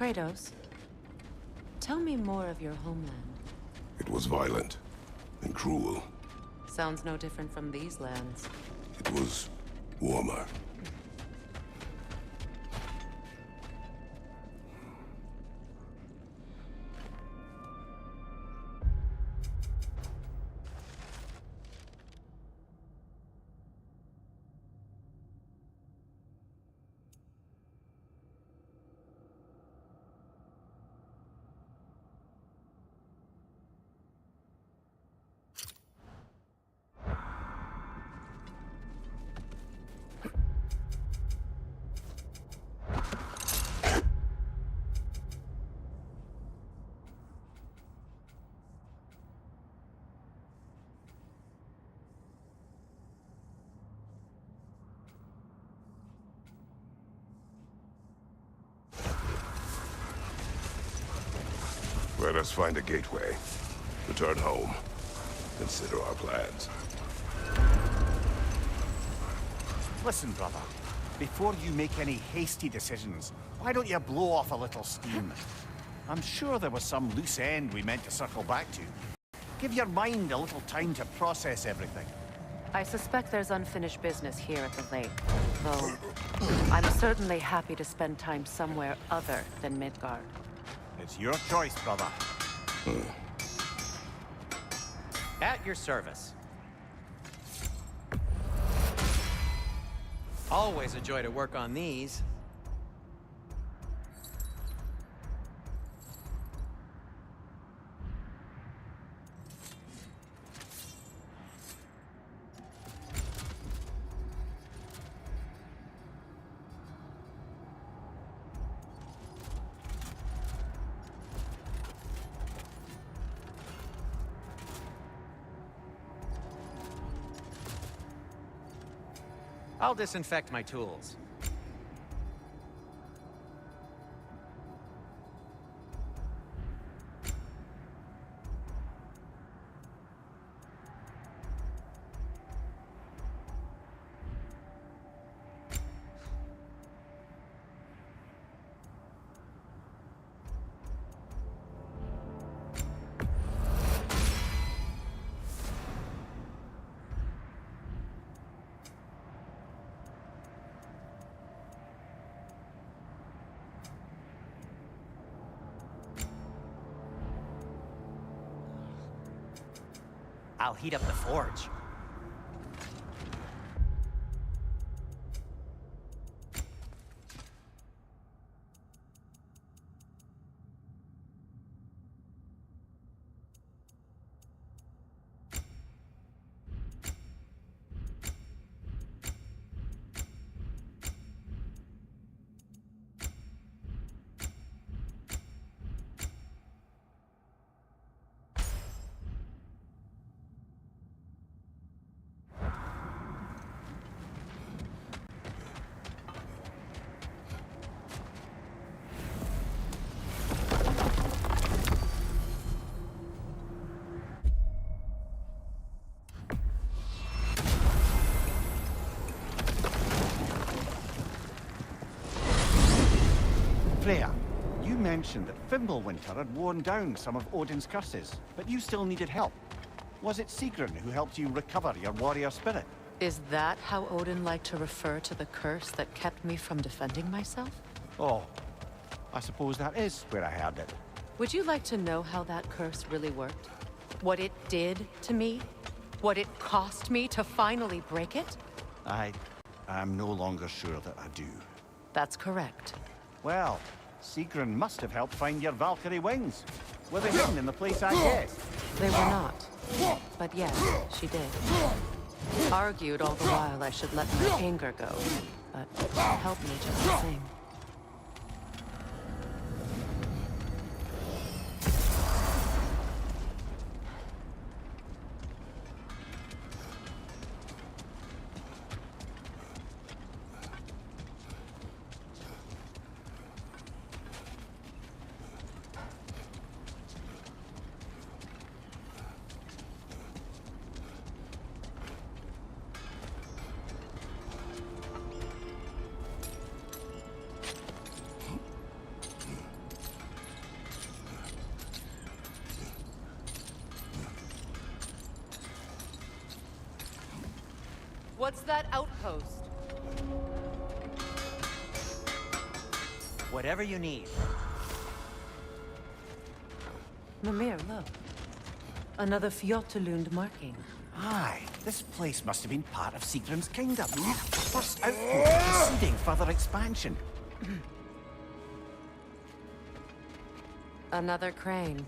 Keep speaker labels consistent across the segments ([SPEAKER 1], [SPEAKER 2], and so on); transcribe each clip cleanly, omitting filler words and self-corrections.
[SPEAKER 1] Kratos, tell me more of your homeland.
[SPEAKER 2] It was violent and cruel.
[SPEAKER 1] Sounds no different from these lands.
[SPEAKER 2] It was warmer. Let us find a gateway. Return home. Consider our plans.
[SPEAKER 3] Listen, brother. Before you make any hasty decisions, why don't you blow off a little steam? I'm sure there was some loose end we meant to circle back to. Give your mind a little time to process everything.
[SPEAKER 1] I suspect there's unfinished business here at the lake, though I'm certainly happy to spend time somewhere other than Midgard.
[SPEAKER 3] It's your choice, brother.
[SPEAKER 4] At your service. Always a joy to work on these. I'll disinfect my tools. I'll heat up the forge.
[SPEAKER 3] Freya, you mentioned that Fimbulwinter had worn down some of Odin's curses, but you still needed help. Was it Sigrun who helped you recover your warrior spirit?
[SPEAKER 1] Is that how Odin liked to refer to the curse that kept me from defending myself?
[SPEAKER 3] Oh, I suppose that is where I heard it.
[SPEAKER 1] Would you like to know how that curse really worked? What it did to me? What it cost me to finally break it?
[SPEAKER 3] I'm no longer sure that I do.
[SPEAKER 1] That's correct.
[SPEAKER 3] Well, Sigrun must have helped find your Valkyrie wings. Were they hidden in the place I guessed?
[SPEAKER 1] They were not. But yes, she did. Argued all the while I should let my anger go, but it helped me just the same. What's that outpost?
[SPEAKER 4] Whatever you need.
[SPEAKER 1] Mimir, look. Another Fjotalund marking.
[SPEAKER 3] Aye, this place must have been part of Sigrun's kingdom. First outpost preceding further expansion.
[SPEAKER 1] Another crane.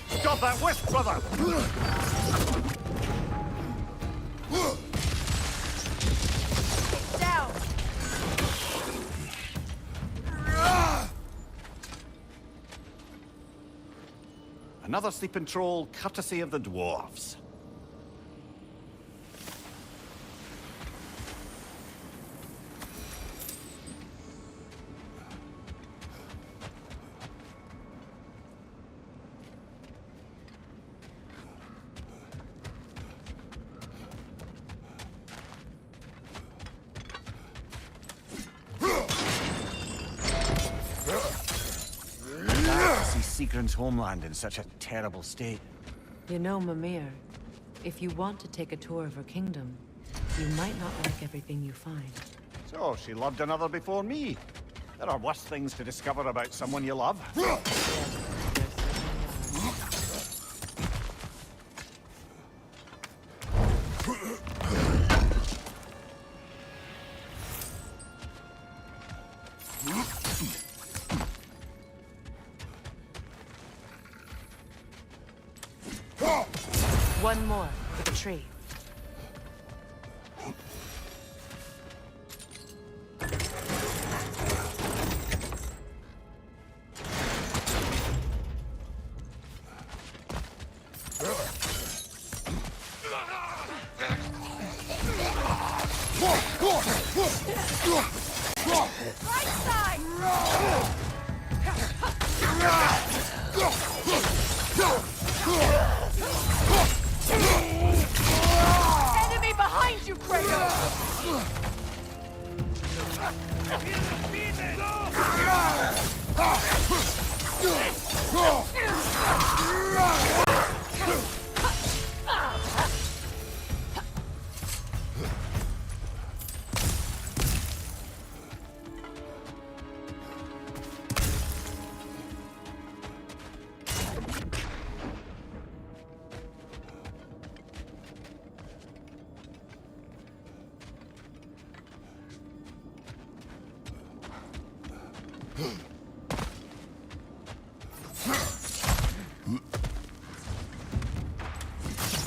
[SPEAKER 3] Stop that wisp, brother!
[SPEAKER 1] Down!
[SPEAKER 3] Another sleeping troll, courtesy of the dwarves. Sigrun's homeland in such a terrible state.
[SPEAKER 1] You know, Mimir, if you want to take a tour of her kingdom, you might not like everything you find.
[SPEAKER 3] So, she loved another before me. There are worse things to discover about someone you love.
[SPEAKER 1] Yes, there certainly are. One more for the tree. Right side! Enemy behind you, Kratos!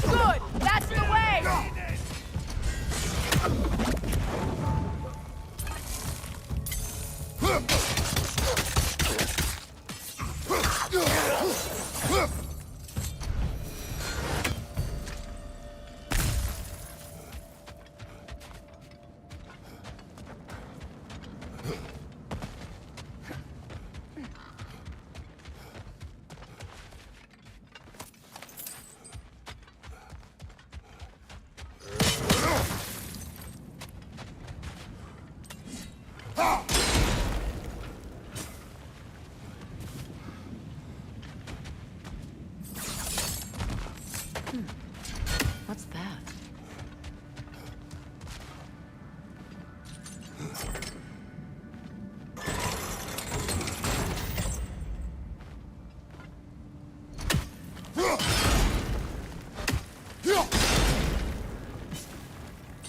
[SPEAKER 1] Good! That's the way! What's that?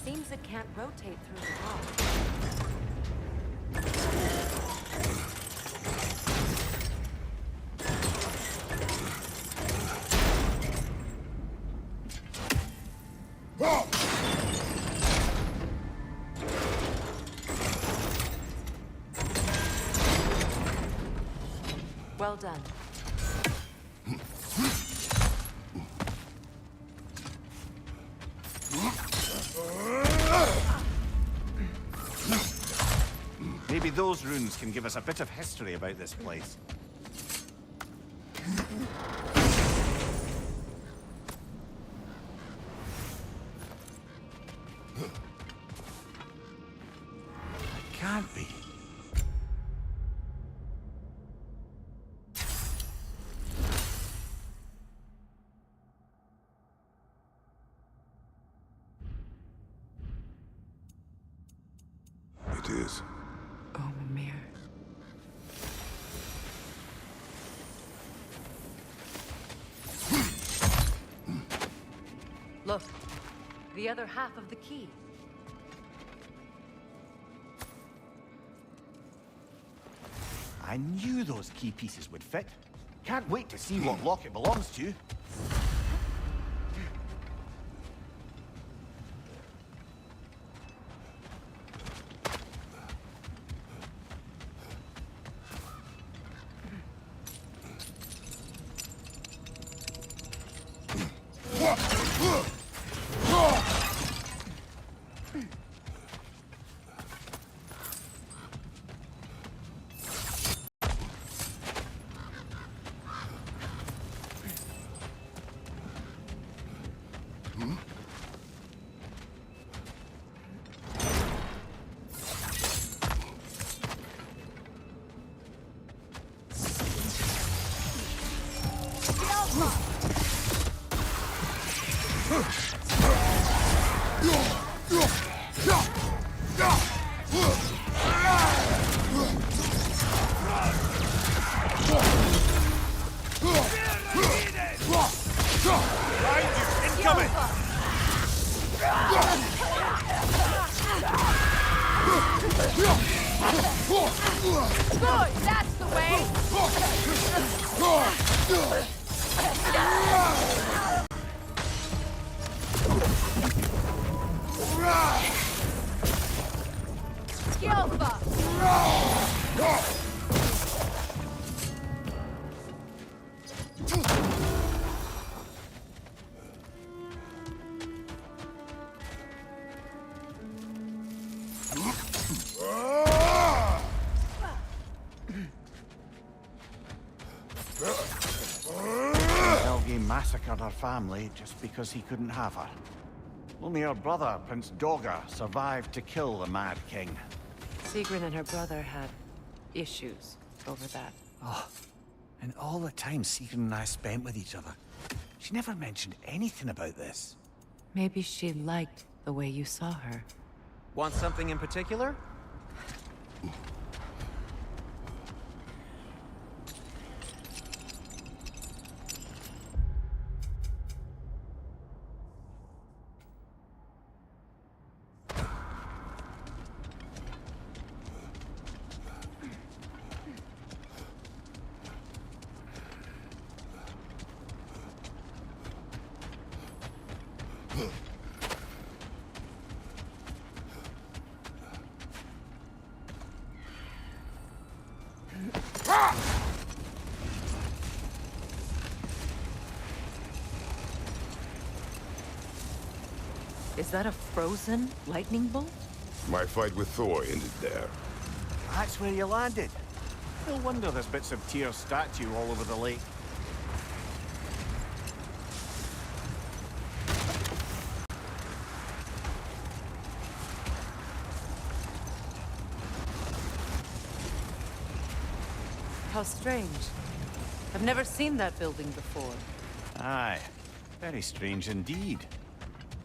[SPEAKER 1] Seems it can't rotate through the wall. Well done.
[SPEAKER 3] Maybe those runes can give us a bit of history about this place. It can't be.
[SPEAKER 2] It is.
[SPEAKER 1] Oh, Mimir. Look, the other half of the key.
[SPEAKER 3] I knew those key pieces would fit. Can't wait to see what lock it belongs to.
[SPEAKER 5] Good, that's the way! Skilfa!
[SPEAKER 3] Helgi massacred her family just because he couldn't have her. Only her brother, Prince Dogger, survived to kill the Mad King.
[SPEAKER 1] Sigrun and her brother had issues over that.
[SPEAKER 3] Oh, and all the time Sigrun and I spent with each other, she never mentioned anything about this.
[SPEAKER 1] Maybe she liked the way you saw her.
[SPEAKER 4] Want something in particular?
[SPEAKER 1] Is that a frozen lightning bolt?
[SPEAKER 2] My fight with Thor ended there.
[SPEAKER 3] That's where you landed. No wonder there's bits of Tyr's statue all over the lake.
[SPEAKER 1] How strange. I've never seen that building before.
[SPEAKER 3] Aye, very strange indeed.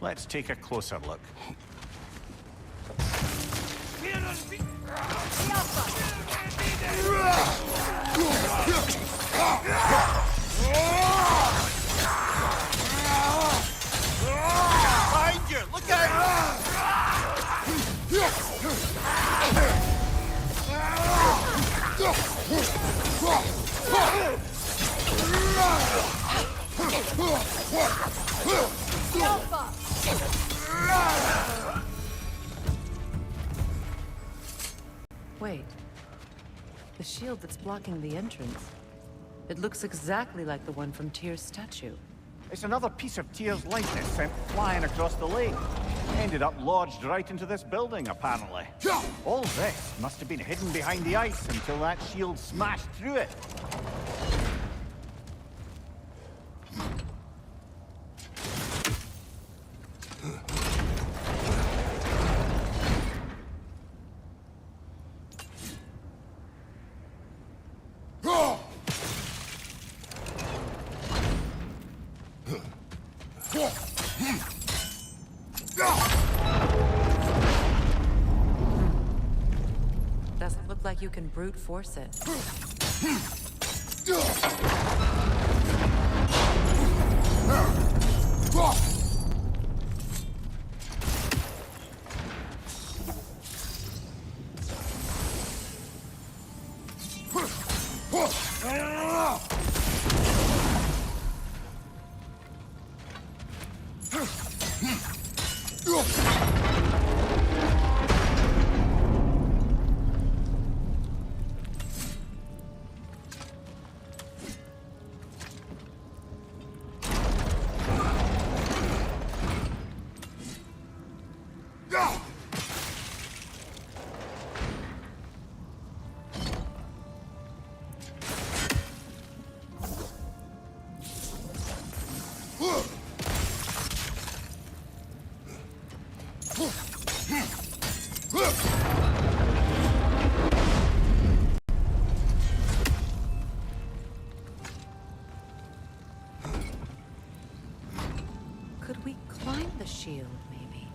[SPEAKER 3] Let's take a closer look. Behind you! Look out!
[SPEAKER 1] Wait. The shield that's blocking the entrance. It looks exactly like the one from Tyr's statue.
[SPEAKER 3] It's another piece of Tyr's likeness sent flying across the lake. Ended up lodged right into this building, apparently. All this must have been hidden behind the ice until that shield smashed through it.
[SPEAKER 1] Doesn't look like you can brute force it. Could we climb the shield, maybe?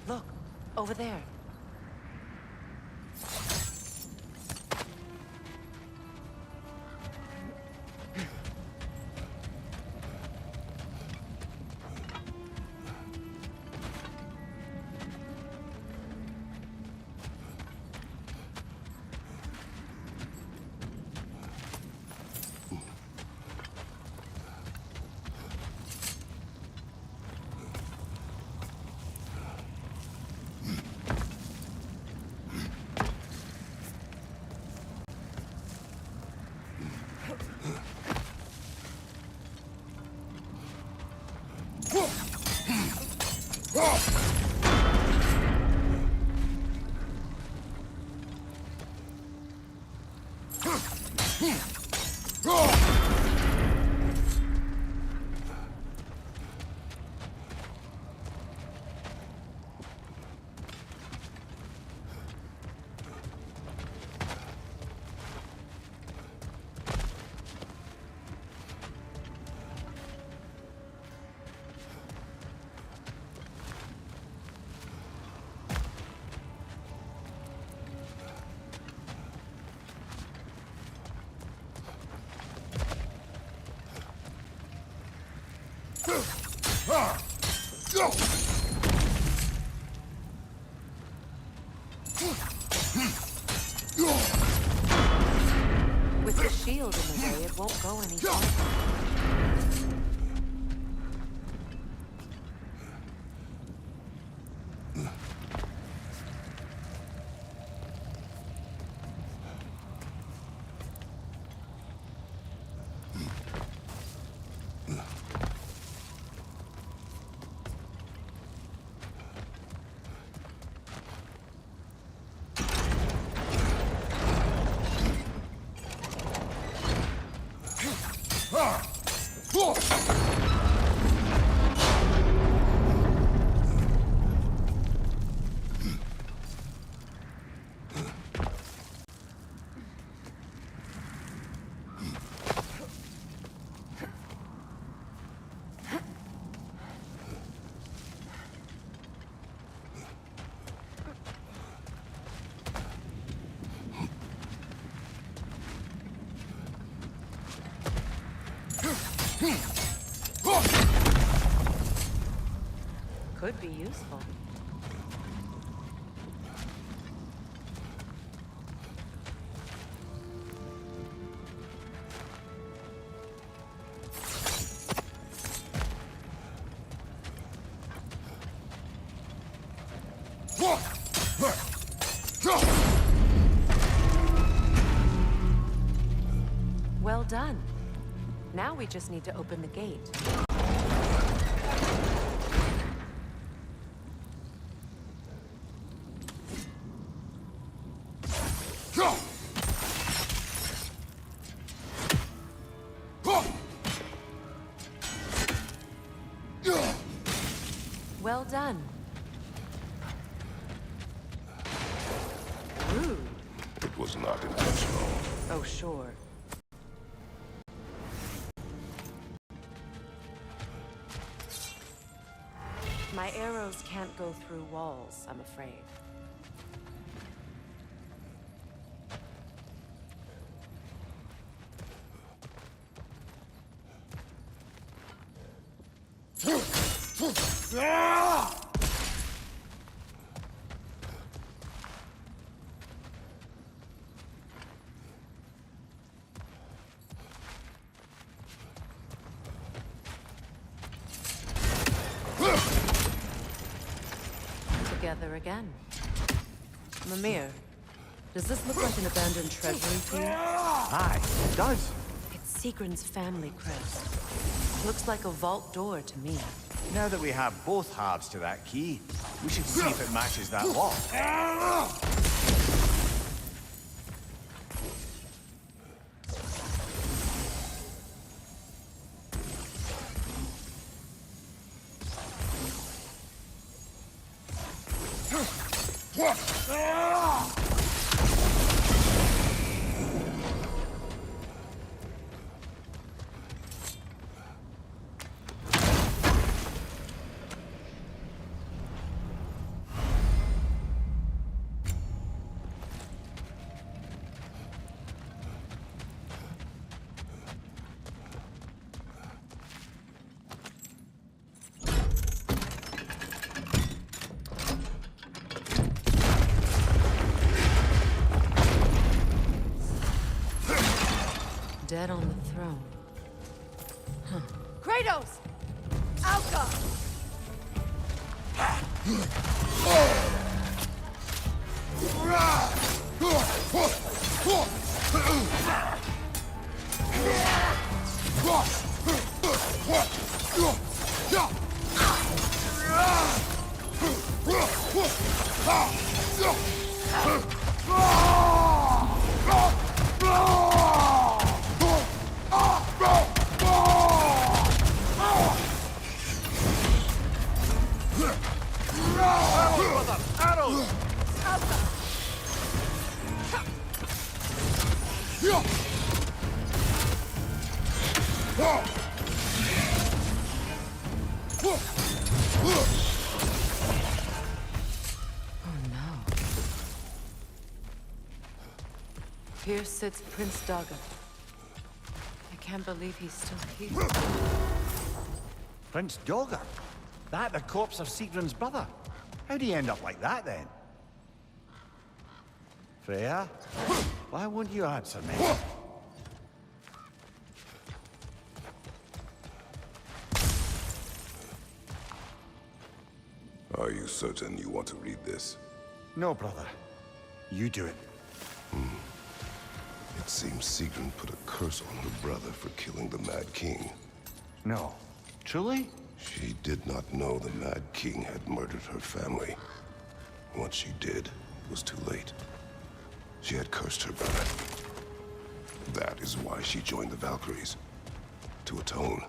[SPEAKER 1] Look, over there. shield in the way, it won't go any farther. Could be useful. Well done. Now we just need to open the gate. Well done. Rude.
[SPEAKER 2] It was not intentional.
[SPEAKER 1] Oh, sure. My arrows can't go through walls, I'm afraid. Together again. Mimir, does this look like an abandoned treasury to you?
[SPEAKER 3] Aye, it does.
[SPEAKER 1] It's Sigrun's family crest. Looks like a vault door to me.
[SPEAKER 3] Now that we have both halves to that key, we should see if it matches that lock.
[SPEAKER 1] Dead on the throne.
[SPEAKER 5] Kratos! Alka!
[SPEAKER 1] Here sits Prince Daga. I can't believe he's still here.
[SPEAKER 3] Prince Dogger? That the corpse of Sigrun's brother? How'd he end up like that, then? Freya? Why won't you answer me?
[SPEAKER 2] certain you want to read this.
[SPEAKER 3] No, brother. You do it.
[SPEAKER 2] It seems Sigrun put a curse on her brother for killing the Mad King.
[SPEAKER 3] No. Truly?
[SPEAKER 2] She did not know the Mad King had murdered her family. Once she did, it was too late. She had cursed her brother. That is why she joined the Valkyries. To atone.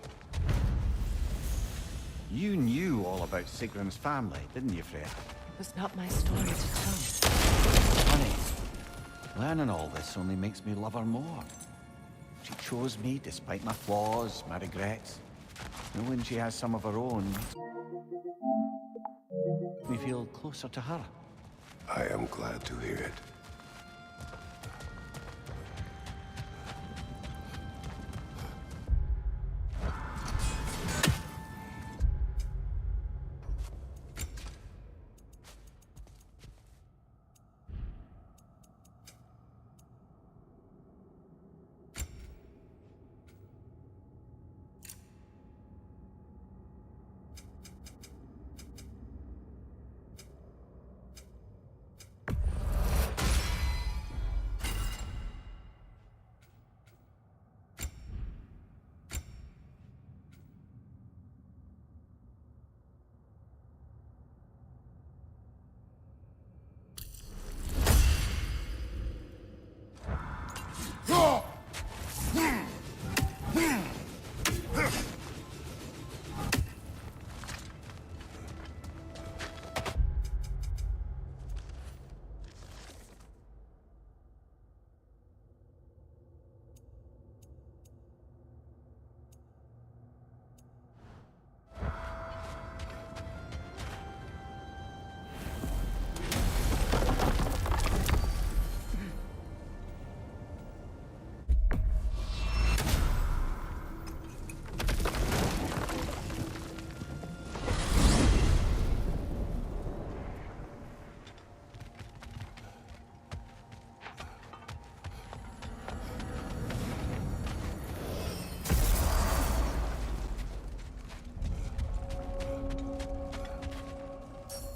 [SPEAKER 3] You knew all about Sigrun's family, didn't you, Freya?
[SPEAKER 1] It was not my story to tell.
[SPEAKER 3] Honey, learning all this only makes me love her more. She chose me despite my flaws, my regrets. Knowing she has some of her own makes me feel closer to her.
[SPEAKER 2] I am glad to hear it.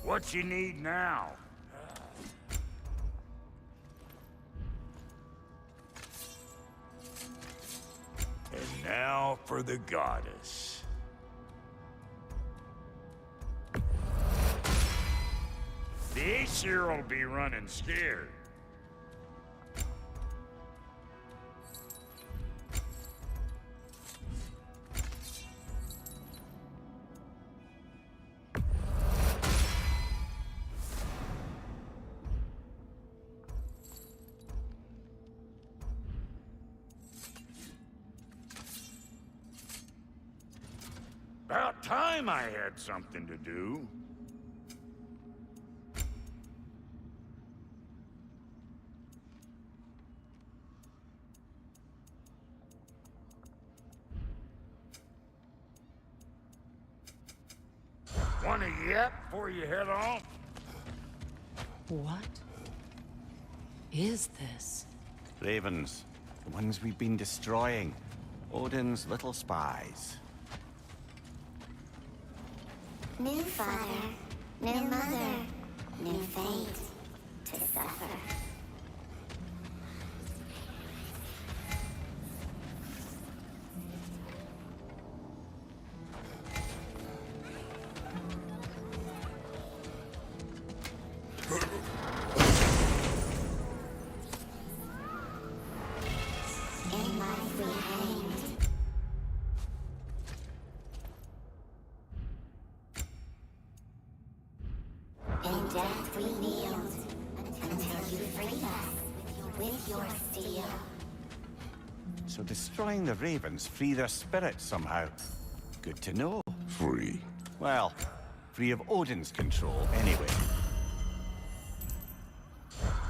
[SPEAKER 6] What you need now? And now for the goddess. The Aesir will be running scared. About time I had something to do. Want a yap before you head off?
[SPEAKER 1] What is this?
[SPEAKER 3] Ravens. The ones we've been destroying. Odin's little spies.
[SPEAKER 7] New father, new mother, new fate to suffer. In life we hanged. In death we kneeled until you freed us with your steel.
[SPEAKER 3] So destroying the ravens free their spirits somehow. Good to know.
[SPEAKER 2] Free.
[SPEAKER 3] Well, free of Odin's control, anyway.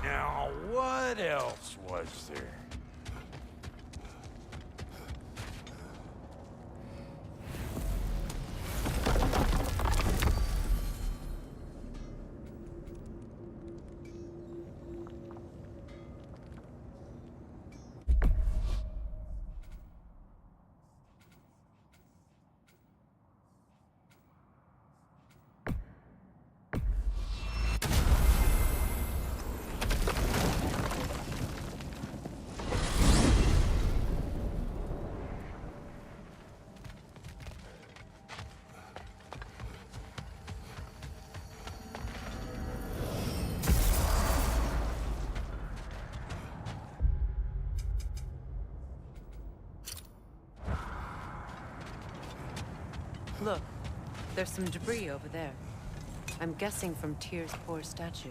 [SPEAKER 6] Now, what else was there?
[SPEAKER 1] There's some debris over there. I'm guessing from Tyr's poor statue.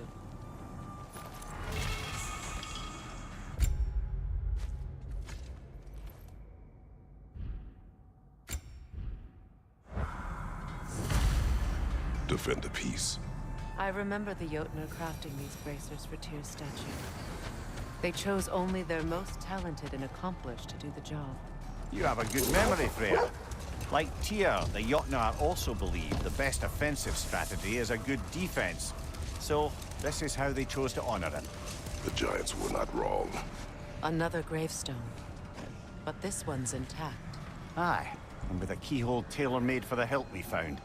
[SPEAKER 2] Defend the peace.
[SPEAKER 1] I remember the Jotnar crafting these bracers for Tyr's statue. They chose only their most talented and accomplished to do the job.
[SPEAKER 3] You have a good memory, Freya. Like Tyr, the Jotnar also believe the best offensive strategy is a good defense. So, this is how they chose to honor it.
[SPEAKER 2] The giants were not wrong.
[SPEAKER 1] Another gravestone. But this one's intact.
[SPEAKER 3] Aye, and with a keyhole tailor-made for the hilt we found.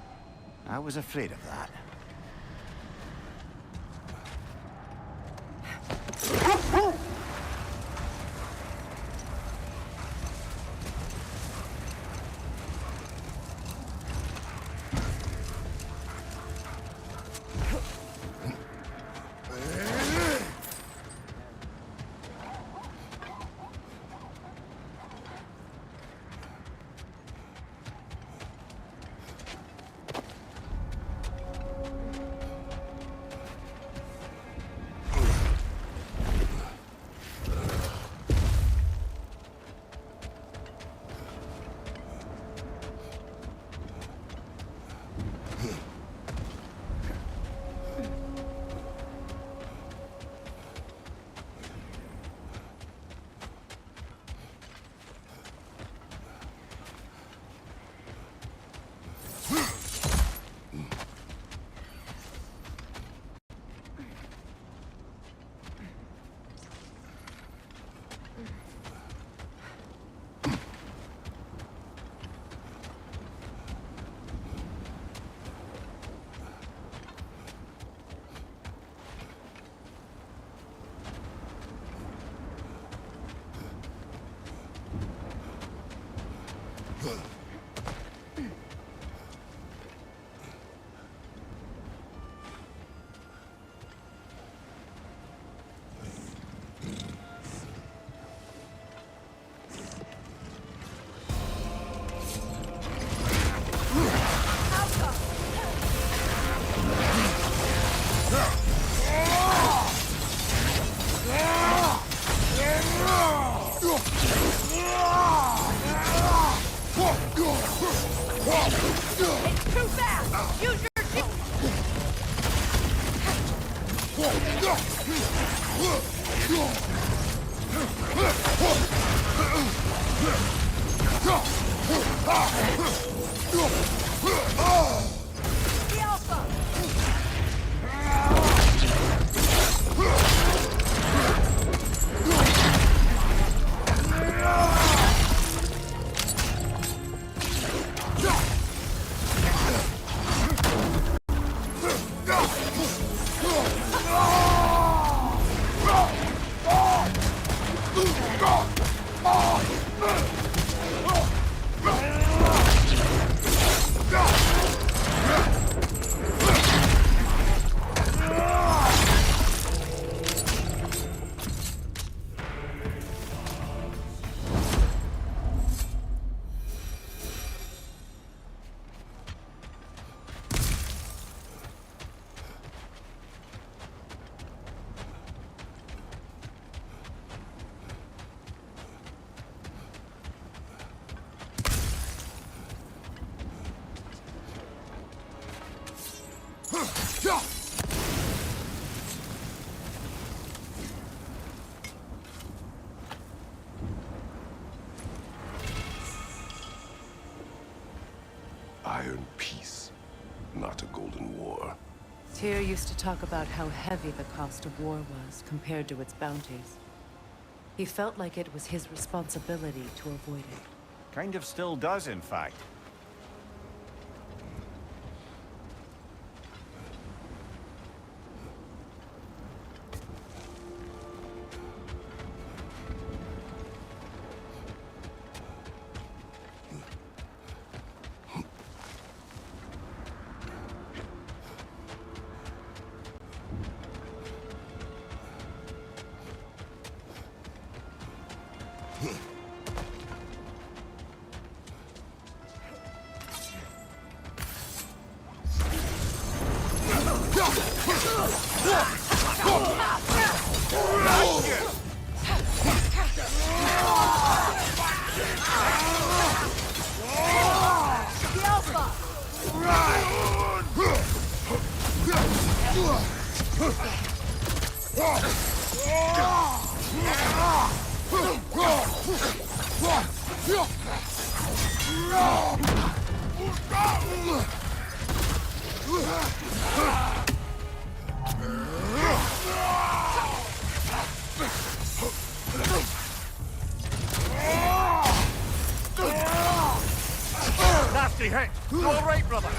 [SPEAKER 3] I was afraid of that.
[SPEAKER 2] Iron peace, not a golden war.
[SPEAKER 1] Tyr used to talk about how heavy the cost of war was compared to its bounties. He felt like it was his responsibility to avoid it.
[SPEAKER 3] Kind of still does, in fact. Nasty hit. You all right, brother?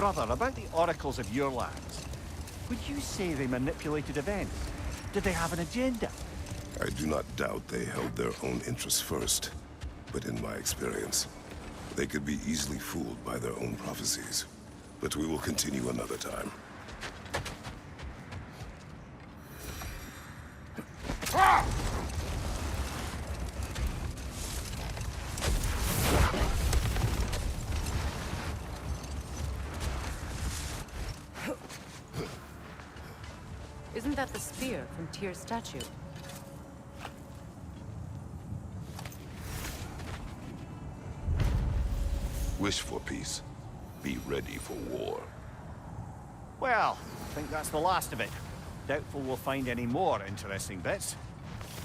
[SPEAKER 3] Brother, about the oracles of your lands, would you say they manipulated events? Did they have an agenda?
[SPEAKER 2] I do not doubt they held their own interests first. But in my experience, they could be easily fooled by their own prophecies. But we will continue another time.
[SPEAKER 1] Isn't that the spear from Tyr's statue?
[SPEAKER 2] Wish for peace. Be ready for war.
[SPEAKER 3] Well, I think that's the last of it. Doubtful we'll find any more interesting bits.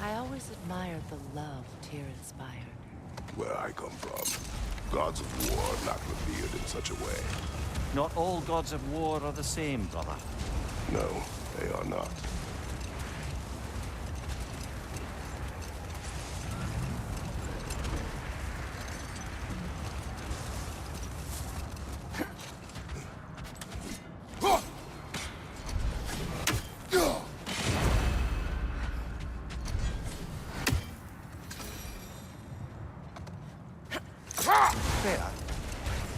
[SPEAKER 1] I always admired the love Tyr inspired.
[SPEAKER 2] Where I come from, gods of war are not revered in such a way.
[SPEAKER 3] Not all gods of war are the same, brother.
[SPEAKER 2] No, they are not.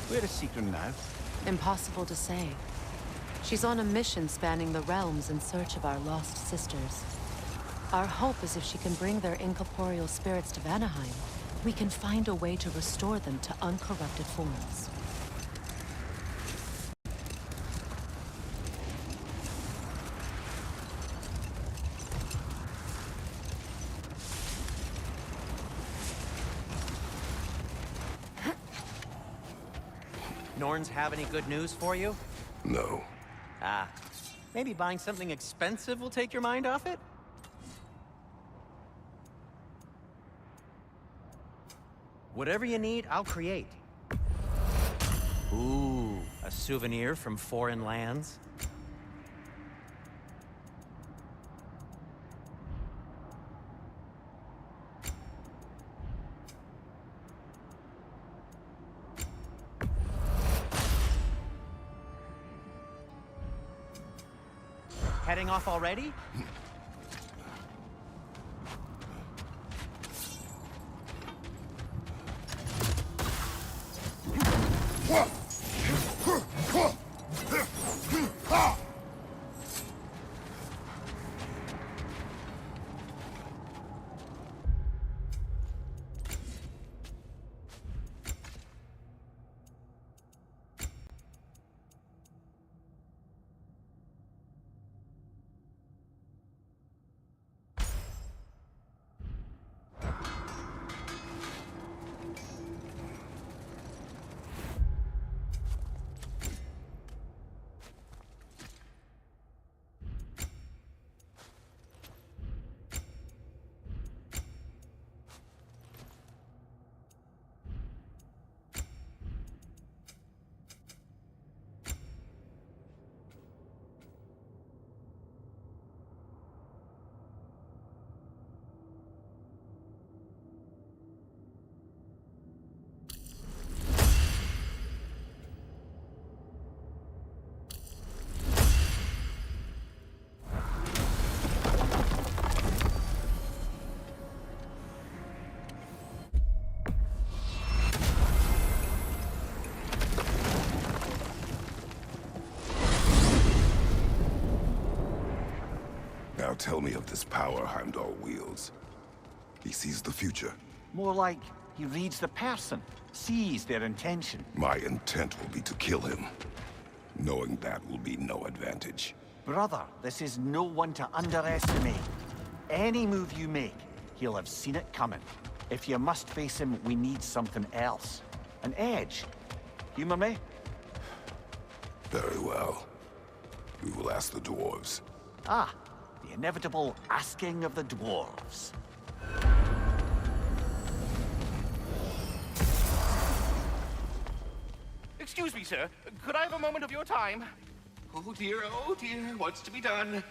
[SPEAKER 3] Where is Secret now?
[SPEAKER 1] Impossible to say. She's on a mission spanning the realms in search of our lost sisters. Our hope is if she can bring their incorporeal spirits to Vanaheim, we can find a way to restore them to uncorrupted forms.
[SPEAKER 4] Norns have any good news for you?
[SPEAKER 2] No.
[SPEAKER 4] Ah, maybe buying something expensive will take your mind off it? Whatever you need, I'll create. Ooh, A souvenir from foreign lands? Heading off already?
[SPEAKER 2] Now tell me of this power Heimdall wields. He sees the future.
[SPEAKER 3] More like he reads the person, sees their intention.
[SPEAKER 2] My intent will be to kill him. Knowing that will be no advantage.
[SPEAKER 3] Brother, this is no one to underestimate. Any move you make, he'll have seen it coming. If you must face him, we need something else. An edge. Humor me?
[SPEAKER 2] Very well. We will ask the dwarves.
[SPEAKER 3] Ah, the inevitable asking of the dwarves.
[SPEAKER 8] Excuse me, sir. Could I have a moment of your time? Oh dear, what's to be done?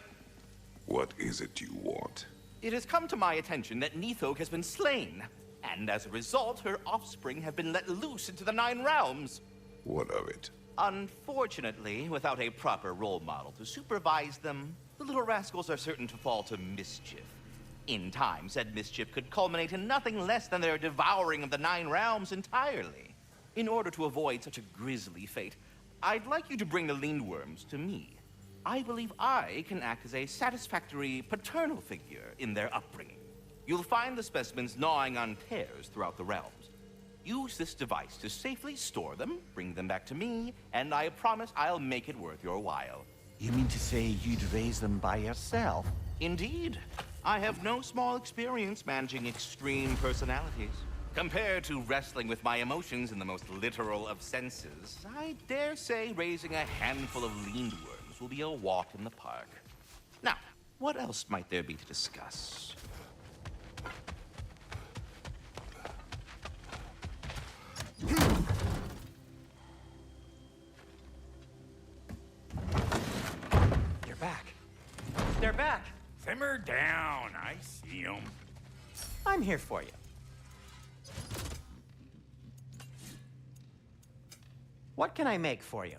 [SPEAKER 2] What is it you want?
[SPEAKER 8] It has come to my attention that Nithog has been slain, and as a result, her offspring have been let loose into the Nine Realms.
[SPEAKER 2] What of it?
[SPEAKER 8] Unfortunately, without a proper role model to supervise them, the little rascals are certain to fall to mischief. In time, said mischief could culminate in nothing less than their devouring of the Nine Realms entirely. In order to avoid such a grisly fate, I'd like you to bring the Lindworms to me. I believe I can act as a satisfactory paternal figure in their upbringing. You'll find the specimens gnawing on tears throughout the realms. Use this device to safely store them, bring them back to me, and I promise I'll make it worth your while.
[SPEAKER 3] You mean to say you'd raise them by yourself?
[SPEAKER 8] Indeed. I have no small experience managing extreme personalities. Compared to wrestling with my emotions in the most literal of senses, I dare say raising a handful of Lindworms will be a walk in the park. Now, what else might there be to discuss?
[SPEAKER 4] You're back. They're back.
[SPEAKER 6] Simmer down. I see them.
[SPEAKER 4] I'm here for you. What can I make for you?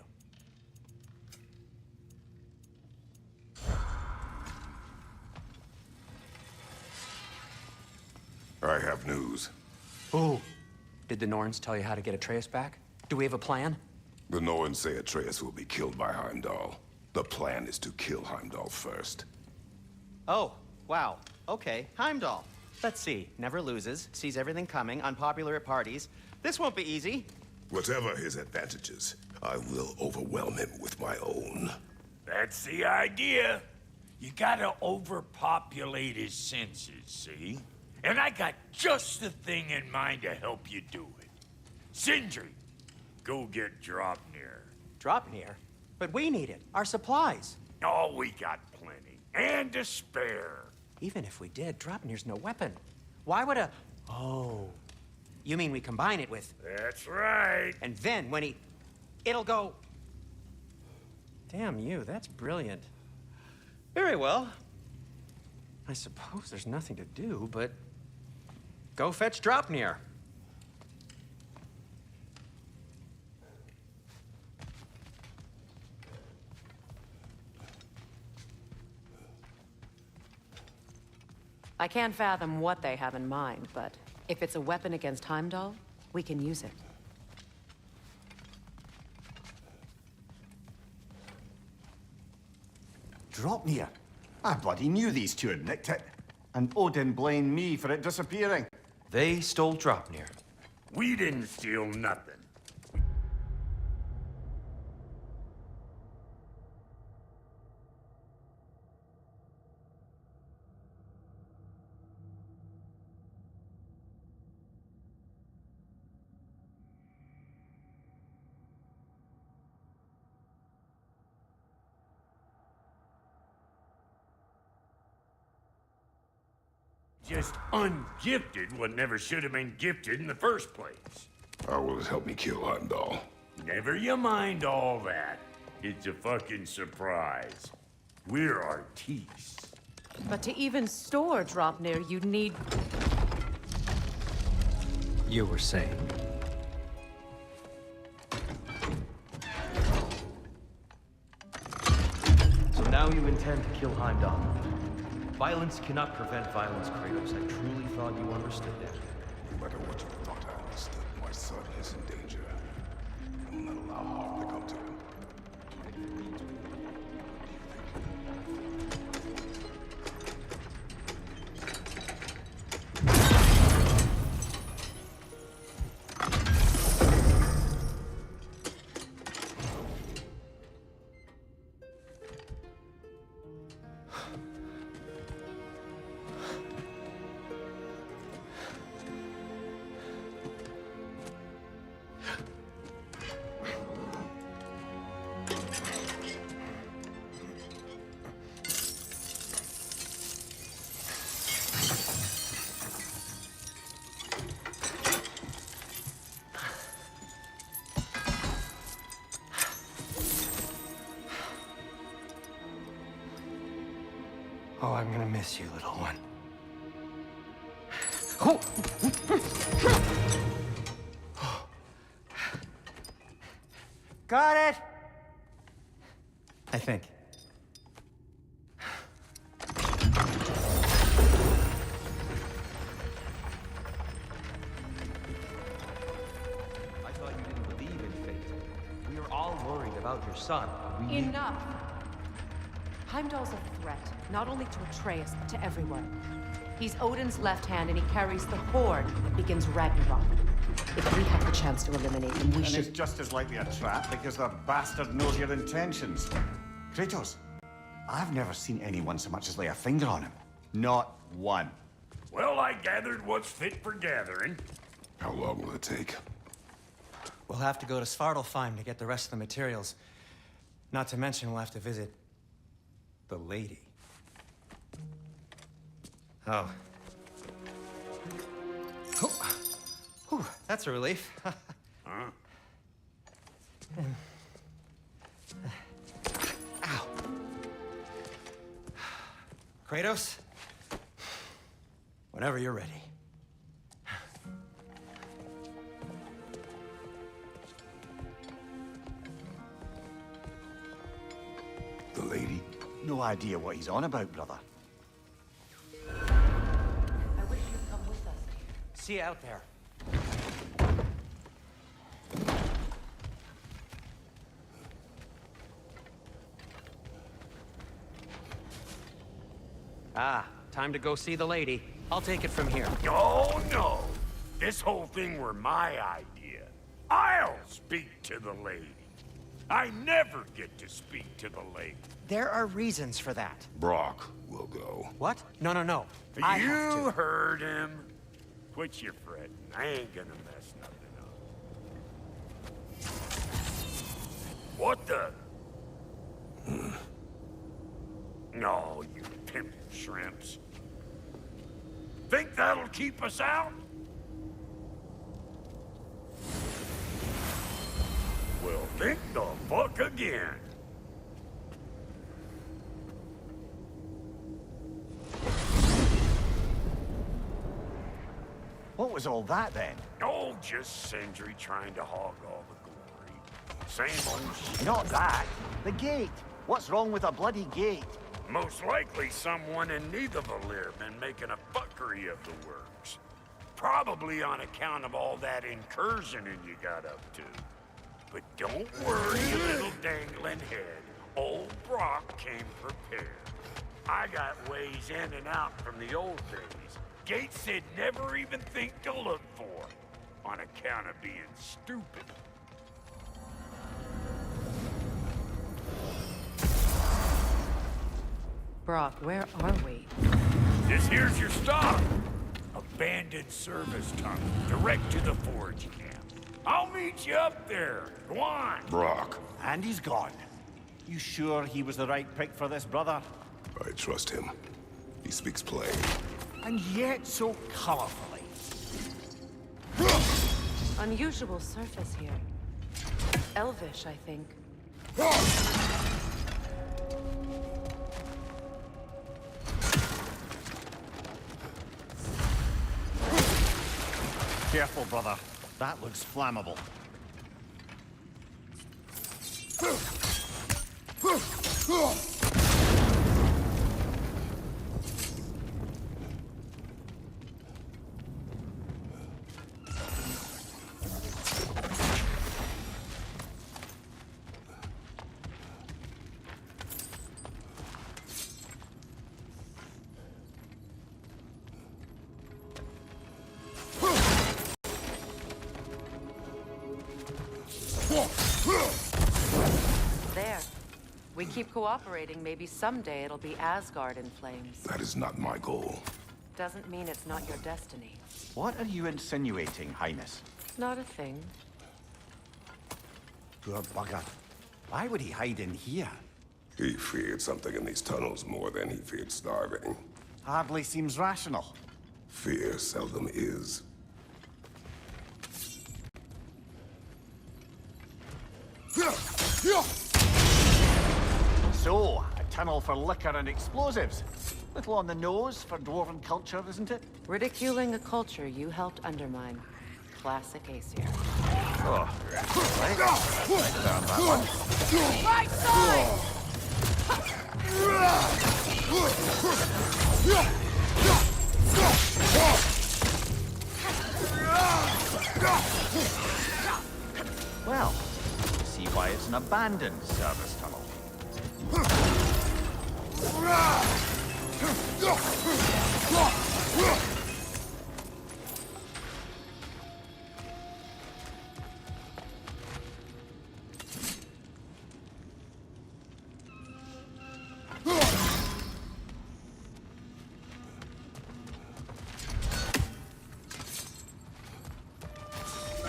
[SPEAKER 2] I have news.
[SPEAKER 4] Oh. Did the Norns tell you how to get Atreus back? Do we have a plan?
[SPEAKER 2] The Norns say Atreus will be killed by Heimdall. The plan is to kill Heimdall first.
[SPEAKER 4] Oh, wow. Okay, Heimdall. Let's see. Never loses, sees everything coming, unpopular at parties. This won't be easy.
[SPEAKER 2] Whatever his advantages, I will overwhelm him with my own.
[SPEAKER 6] That's the idea. You gotta overpopulate his senses, see? And I got just the thing in mind to help you do it. Sindri, go get Draupnir.
[SPEAKER 4] Draupnir? But we need it. Our supplies.
[SPEAKER 6] Oh, we got plenty. And to spare.
[SPEAKER 4] Even if we did, Draupnir's no weapon. Why would a... Oh. You mean we combine it with...
[SPEAKER 6] That's right.
[SPEAKER 4] And then when he... It'll go... Damn you, that's brilliant. Very well. I suppose there's nothing to do but go fetch Draupnir.
[SPEAKER 1] I can't fathom what they have in mind, but if it's a weapon against Heimdall, we can use it.
[SPEAKER 3] Draupnir. I bloody knew these two had nicked it. And Odin blamed me for it disappearing.
[SPEAKER 9] They stole Draupnir.
[SPEAKER 6] We didn't steal nothing. Just ungifted what never should have been gifted in the first place.
[SPEAKER 2] How will it help me kill Heimdall?
[SPEAKER 6] Never you mind all that. It's a fucking surprise. We're artistes.
[SPEAKER 1] But to even store Draupnir, you'd need...
[SPEAKER 9] You were saying. So now you intend to kill Heimdall. Violence cannot prevent violence, Kratos. I truly thought you understood that.
[SPEAKER 2] No matter what you thought I understood, my son is in danger. I will not allow harm to come to him.
[SPEAKER 4] Oh, I'm gonna miss you, little one. Got it! I think.
[SPEAKER 9] I thought you didn't believe in fate. We were all worried about your son.
[SPEAKER 1] Enough! Heimdall's a threat, not only to Atreus, but to everyone. He's Odin's left hand, and he carries the horde that begins Ragnarok. If we have the chance to eliminate him, we
[SPEAKER 3] And
[SPEAKER 1] should...
[SPEAKER 3] it's just as likely a trap because the bastard knows your intentions. Kratos, I've never seen anyone so much as lay a finger on him. Not one.
[SPEAKER 6] Well, I gathered what's fit for gathering.
[SPEAKER 2] How long will it take?
[SPEAKER 4] We'll have to go to Svartalfheim to get the rest of the materials. Not to mention we'll have to visit the lady. Oh. Whew, that's a relief.
[SPEAKER 6] Huh?
[SPEAKER 4] Ow. Kratos? Whenever you're ready.
[SPEAKER 2] The lady?
[SPEAKER 3] No idea what he's on about, brother.
[SPEAKER 1] I wish you'd come with us.
[SPEAKER 4] See you out there. Ah, time to go see the lady. I'll take it from here.
[SPEAKER 6] Oh, no. This whole thing were my idea. I'll speak to the lady. I never get to speak to the lady.
[SPEAKER 4] There are reasons for that.
[SPEAKER 2] Brock will go.
[SPEAKER 4] What? No, no, no. I have
[SPEAKER 6] You
[SPEAKER 4] to.
[SPEAKER 6] heard him. Quit your fretting. I ain't gonna mess nothing up. What the? No, you pimp shrimps. Think that'll keep us out? Well, think the fuck again.
[SPEAKER 3] was all that then?
[SPEAKER 6] Oh, just Sindri trying to hog all the glory. Same old shit.
[SPEAKER 3] Not that. The gate. What's wrong with a bloody gate?
[SPEAKER 6] Most likely someone in Nidavellir been making a fuckery of the works. Probably on account of all that incursioning you got up to. But don't worry, you little dangling head. Old Brock came prepared. I got ways in and out from the old days. Gates they'd never even think to look for, on account of being stupid.
[SPEAKER 1] Brock, where are we?
[SPEAKER 6] This here's your stop. Abandoned service tunnel, direct to the forge camp. I'll meet you up there. Go on.
[SPEAKER 2] Brock,
[SPEAKER 3] And he's gone. You sure he was the right pick for this, brother?
[SPEAKER 2] I trust him. He speaks plain.
[SPEAKER 3] And yet so colorfully.
[SPEAKER 1] Unusual surface here. Elvish, I think.
[SPEAKER 3] Careful, brother. That looks flammable.
[SPEAKER 1] There. We keep cooperating, maybe someday it'll be Asgard in flames.
[SPEAKER 2] That is not my goal.
[SPEAKER 1] Doesn't mean it's not your destiny.
[SPEAKER 3] What are you insinuating, Highness?
[SPEAKER 1] Not a thing.
[SPEAKER 3] Poor bugger. Why would he hide in here?
[SPEAKER 2] He feared something in these tunnels more than he feared starving.
[SPEAKER 3] Hardly seems rational.
[SPEAKER 2] Fear seldom is.
[SPEAKER 3] So, a tunnel for liquor and explosives. Little on the nose for dwarven culture, isn't it?
[SPEAKER 1] Ridiculing a culture you helped undermine. Classic Aesir.
[SPEAKER 3] Oh, right. Down that one.
[SPEAKER 5] Right side!
[SPEAKER 3] Well, see why it's an abandoned service tunnel.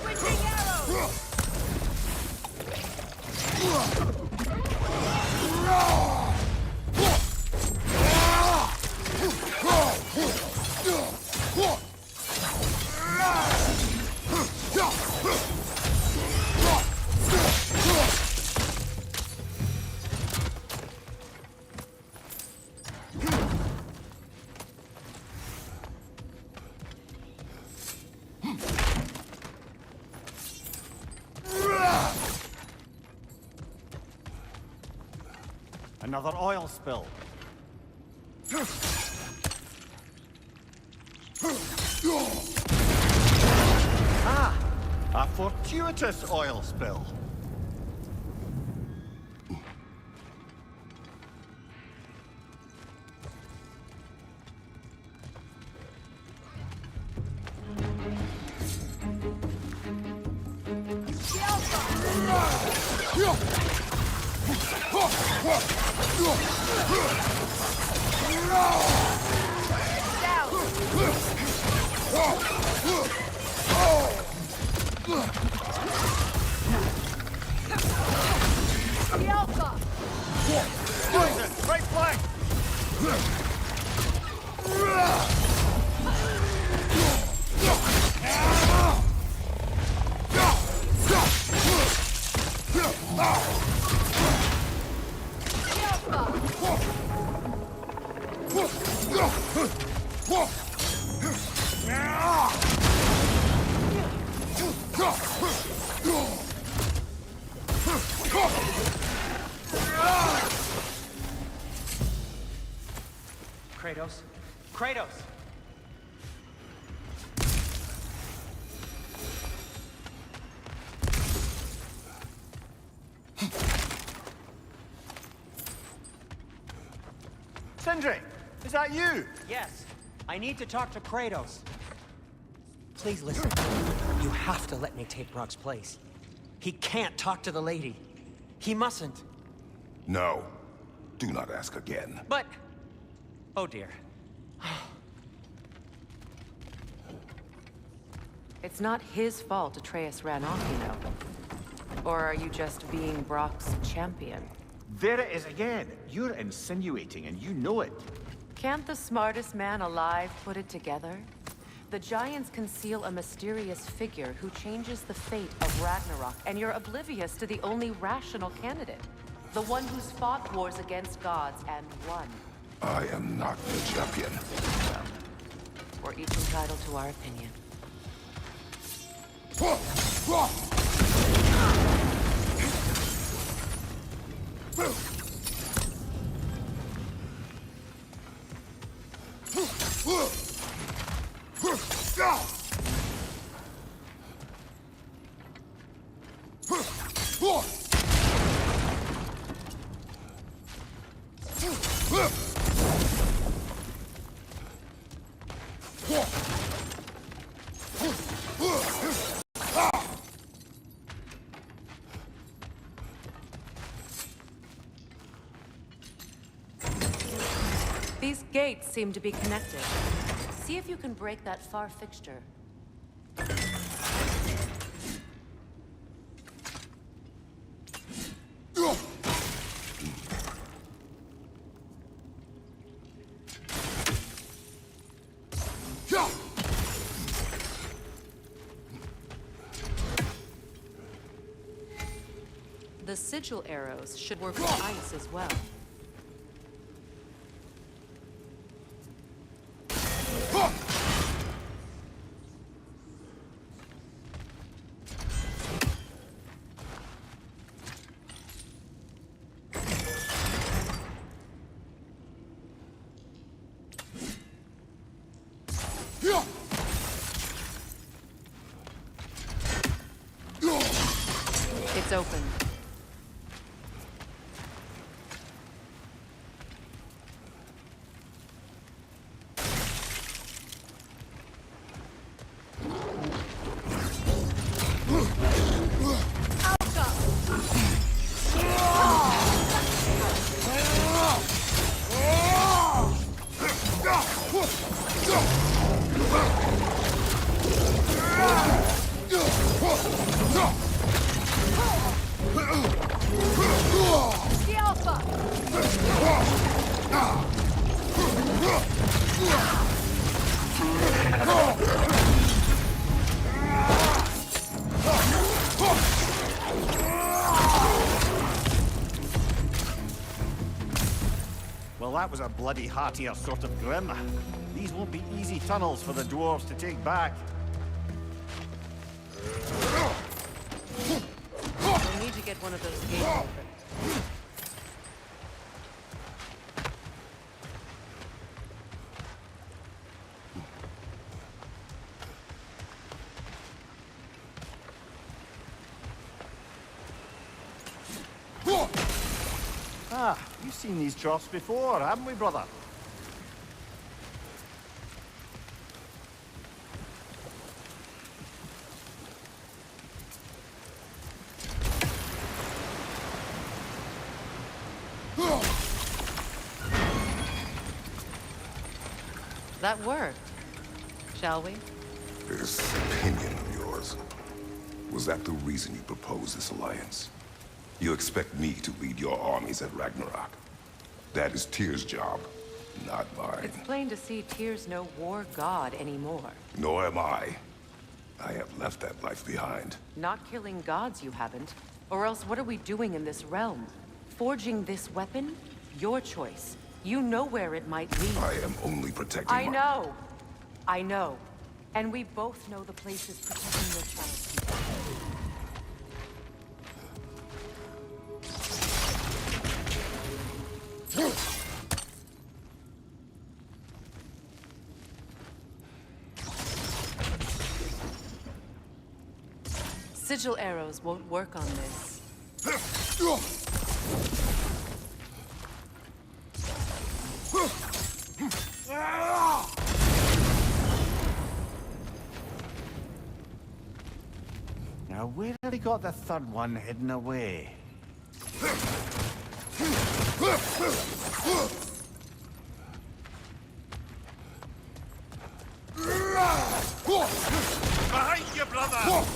[SPEAKER 5] Switching arrows!
[SPEAKER 3] Another oil spill. Ah! A fortuitous oil spill. Poison! Right flank!
[SPEAKER 4] Kratos. Kratos!
[SPEAKER 3] Sindri, is that you?
[SPEAKER 10] Yes. I need to talk to Kratos. Please listen. You have to let me take Brock's place. He can't talk to the lady. He mustn't.
[SPEAKER 2] No. Do not ask again.
[SPEAKER 10] But... Oh dear.
[SPEAKER 1] It's not his fault Atreus ran off, you know. Or are you just being Brock's champion?
[SPEAKER 3] There it is again. You're insinuating and you know it.
[SPEAKER 1] Can't the smartest man alive put it together? The Giants conceal a mysterious figure who changes the fate of Ragnarok, and you're oblivious to the only rational candidate. The one who's fought wars against gods and won.
[SPEAKER 2] I am not the champion.
[SPEAKER 1] We're each entitled to our opinion. These gates seem to be connected. See if you can break that far fixture. The sigil arrows should work with ice as well. It's open.
[SPEAKER 3] Well, that was a bloody heartier sort of grim. These won't be easy tunnels for the dwarves to take back.
[SPEAKER 1] We'll need to get one of those gates open.
[SPEAKER 3] Ah, you've seen these troughs before, haven't we, brother?
[SPEAKER 1] That worked. Shall we?
[SPEAKER 2] This opinion of yours, was that the reason you proposed this alliance? You expect me to lead your armies at Ragnarok. That is Tyr's job, not mine.
[SPEAKER 1] It's plain to see Tyr's no war god anymore.
[SPEAKER 2] Nor am I. I have left that life behind.
[SPEAKER 1] Not killing gods, you haven't. Or else what are we doing in this realm? Forging this weapon? Your choice. You know where it might lead.
[SPEAKER 2] I am only protecting
[SPEAKER 1] I know. I know. And we both know the place is protecting your child. Sigil arrows won't work on this.
[SPEAKER 3] Now, where have they got the third one hidden away?
[SPEAKER 6] Behind you, brother!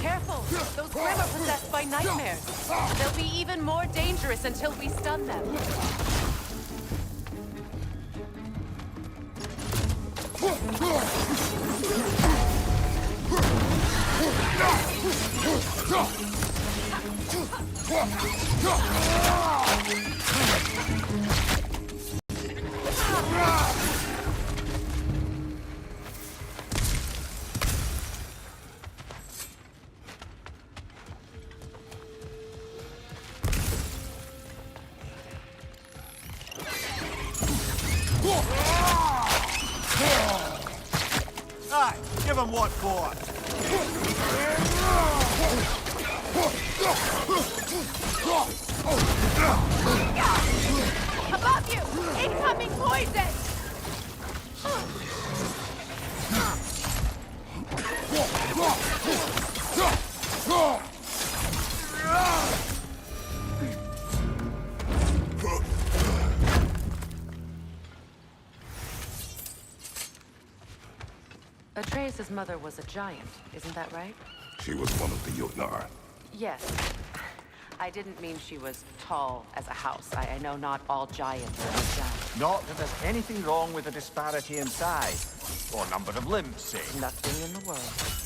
[SPEAKER 1] Careful! Those Grim are possessed by nightmares. They'll be even more dangerous until we stun them.
[SPEAKER 3] Aye, give him what for.
[SPEAKER 5] Above you! Incoming poison!
[SPEAKER 1] Atreus' mother was a giant, isn't that right?
[SPEAKER 2] She was one of the Jotnar.
[SPEAKER 1] Yes. I didn't mean she was tall as a house. I know not all giants are giants.
[SPEAKER 3] Not that there's anything wrong with the disparity in size, or number of limbs, say.
[SPEAKER 1] Nothing in the world.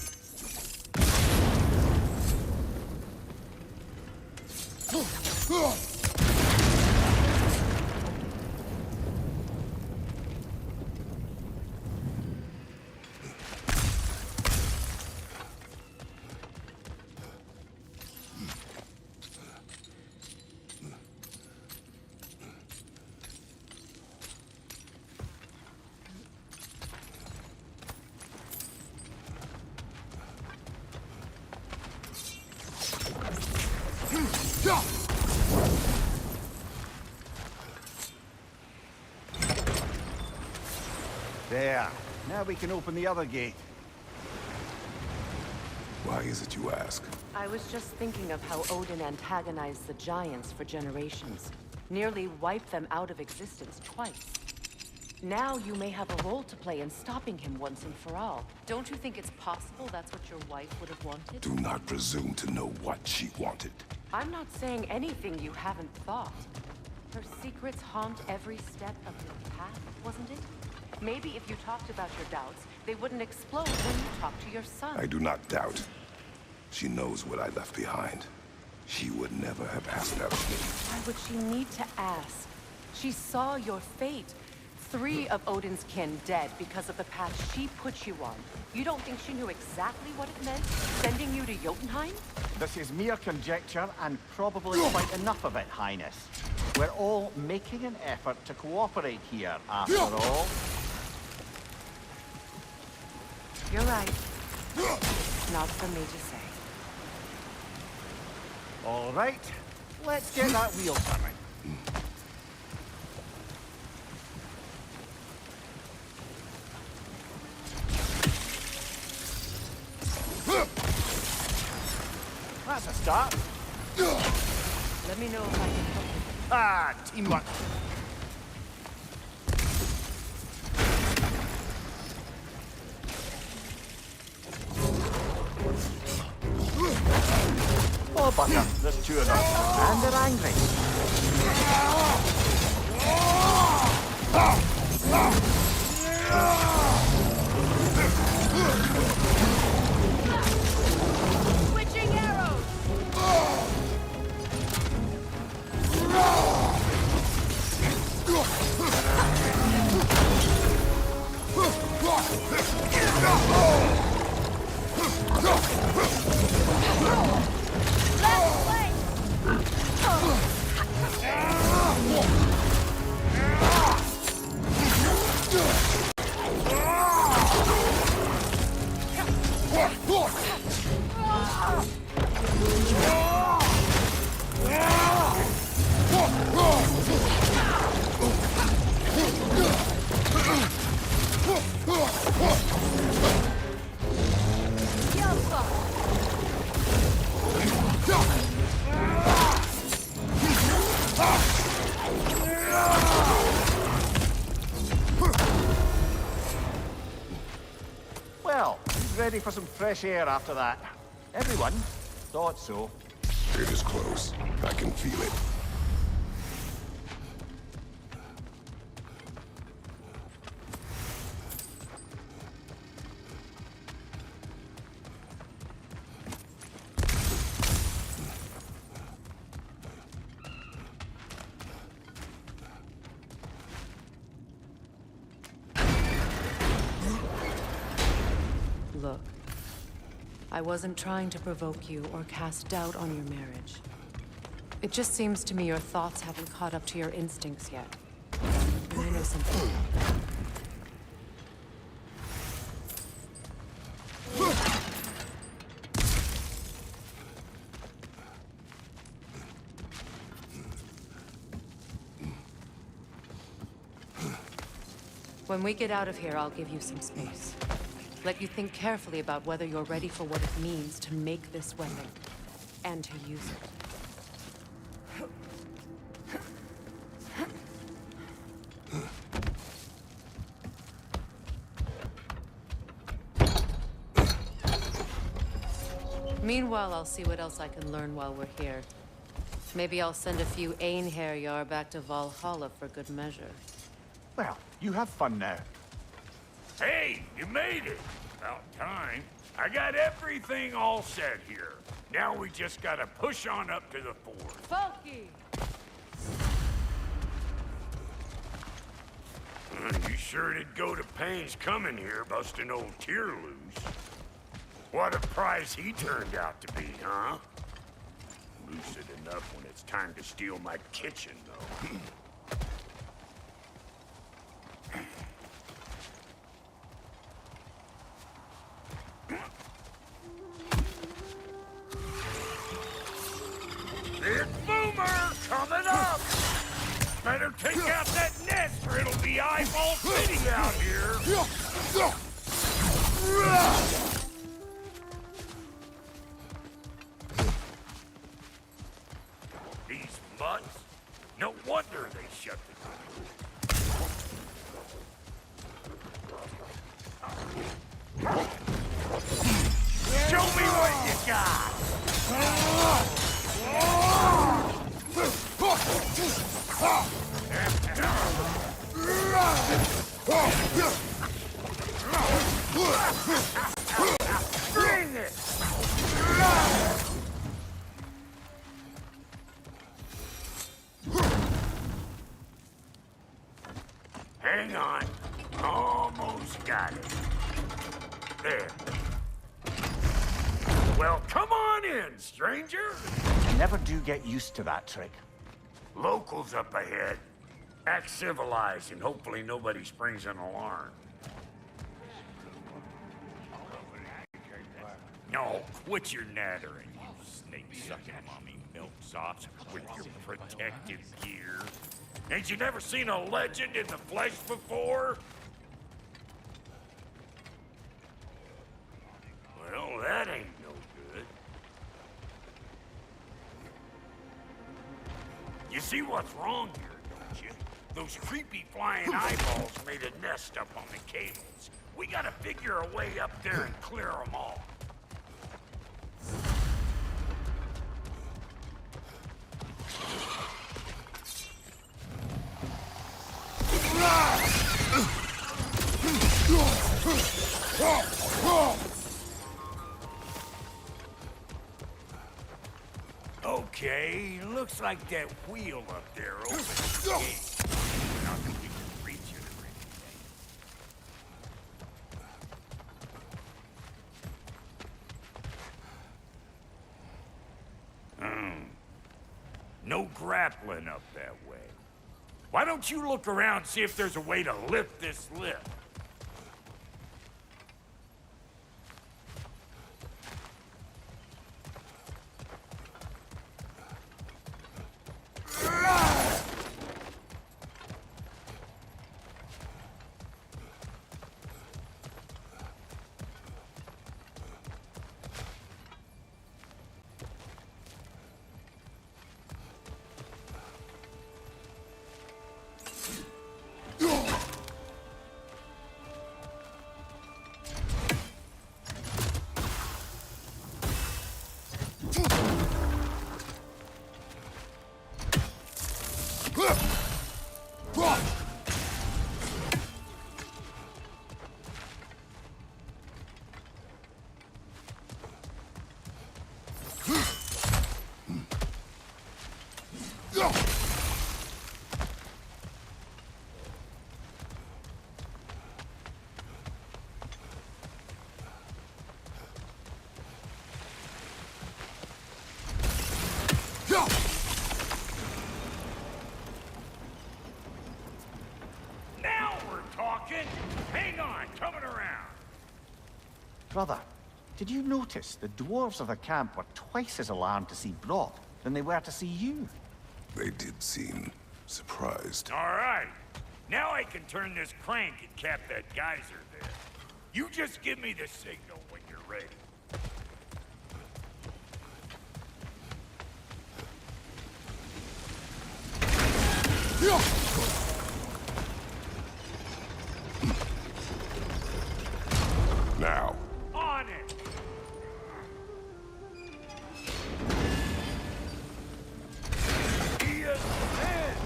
[SPEAKER 3] There. Now we can open the other gate.
[SPEAKER 2] Why is it you ask?
[SPEAKER 1] I was just thinking of how Odin antagonized the giants for generations. Nearly wiped them out of existence twice. Now you may have a role to play in stopping him once and for all. Don't you think it's possible that's what your wife would have wanted?
[SPEAKER 2] Do not presume to know what she wanted.
[SPEAKER 1] I'm not saying anything you haven't thought. Her secrets haunt every step of your path, wasn't it? Maybe if you talked about your doubts, they wouldn't explode when you talked to your son.
[SPEAKER 2] I do not doubt. She knows what I left behind. She would never have asked that of me.
[SPEAKER 1] Why would she need to ask? She saw your fate. 3 of Odin's kin dead because of the path she put you on. You don't think she knew exactly what it meant, sending you to Jotunheim?
[SPEAKER 3] This is mere conjecture, and probably quite enough of it, Highness. We're all making an effort to cooperate here, after all.
[SPEAKER 1] You're right. Not for me to say.
[SPEAKER 3] All right, let's get that wheel turning. That's a start.
[SPEAKER 1] Let me know if I can help you.
[SPEAKER 3] Ah, teamwork. Oh, butter, there's 2 of them, and they're angry.
[SPEAKER 5] Switching arrows! Left flank!
[SPEAKER 3] Well, he's ready for some fresh air after that. Everyone thought so.
[SPEAKER 2] It is close. I can feel it.
[SPEAKER 1] Look, I wasn't trying to provoke you or cast doubt on your marriage. It just seems to me your thoughts haven't caught up to your instincts yet. And I know something. When we get out of here, I'll give you some space. Let you think carefully about whether you're ready for what it means to make this weapon, and to use it. Meanwhile, I'll see what else I can learn while we're here. Maybe I'll send a few Einherjar back to Valhalla for good measure.
[SPEAKER 3] Well, you have fun now.
[SPEAKER 6] Hey, you made it. About time. I got everything all set here. Now we just gotta push on up to the fort.
[SPEAKER 5] Funky!
[SPEAKER 6] You sure did go to pains coming here, busting old Tyr loose. What a prize he turned out to be, huh? Lucid enough when it's time to steal my kitchen, though. Big boomer coming up! Better take out that nest or it'll be eyeball city out here! These mutts? No wonder they shut the door. Show me what you got! Bring it! Hang on. Almost got it. There. Well, come on in, stranger.
[SPEAKER 3] You never do get used to that trick.
[SPEAKER 6] Locals up ahead. Act civilized and hopefully nobody springs an alarm. No, quit your nattering, you snake-sucking mommy milksops with your protective gear. Ain't you never seen a legend in the flesh before? Well, that ain't no good. You see what's wrong here, don't you? Those creepy flying eyeballs made a nest up on the cables. We gotta figure a way up there and clear them all. Okay, looks like that wheel up there opens the gate. Not that we can reach it or anything. No grappling up that way. Why don't you look around, see if there's a way to lift this lift? Now we're talking! Hang on, coming around!
[SPEAKER 3] Brother, did you notice the dwarves of the camp were twice as alarmed to see Brock than they were to see you?
[SPEAKER 2] They did seem surprised.
[SPEAKER 6] All right. Now I can turn this crank and cap that geyser there. You just give me the signal when you're ready.
[SPEAKER 2] Now.
[SPEAKER 6] On it! He is dead!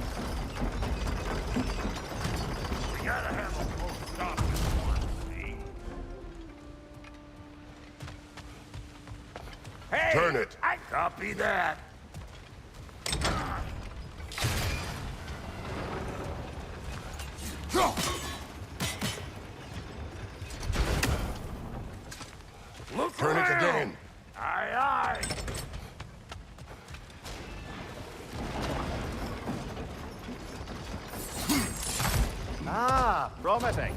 [SPEAKER 6] We gotta have a close stop this one, see? Hey!
[SPEAKER 2] Turn it!
[SPEAKER 6] I copy that! Look
[SPEAKER 2] Turn it
[SPEAKER 6] around.
[SPEAKER 2] again.
[SPEAKER 6] Aye, aye.
[SPEAKER 3] Ah, promising.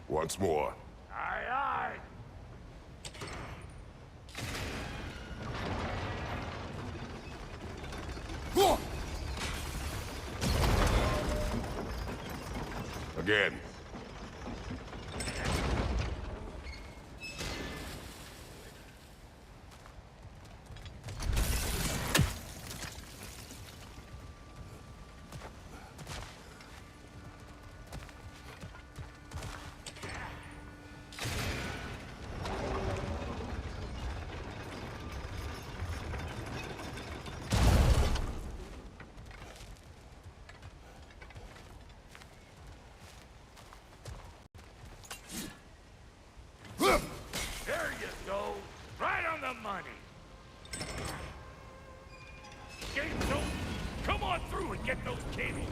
[SPEAKER 2] Once more.
[SPEAKER 6] Aye, aye.
[SPEAKER 2] Again.
[SPEAKER 6] There you go. Right on the money. Game's open. Come on through and get those cables.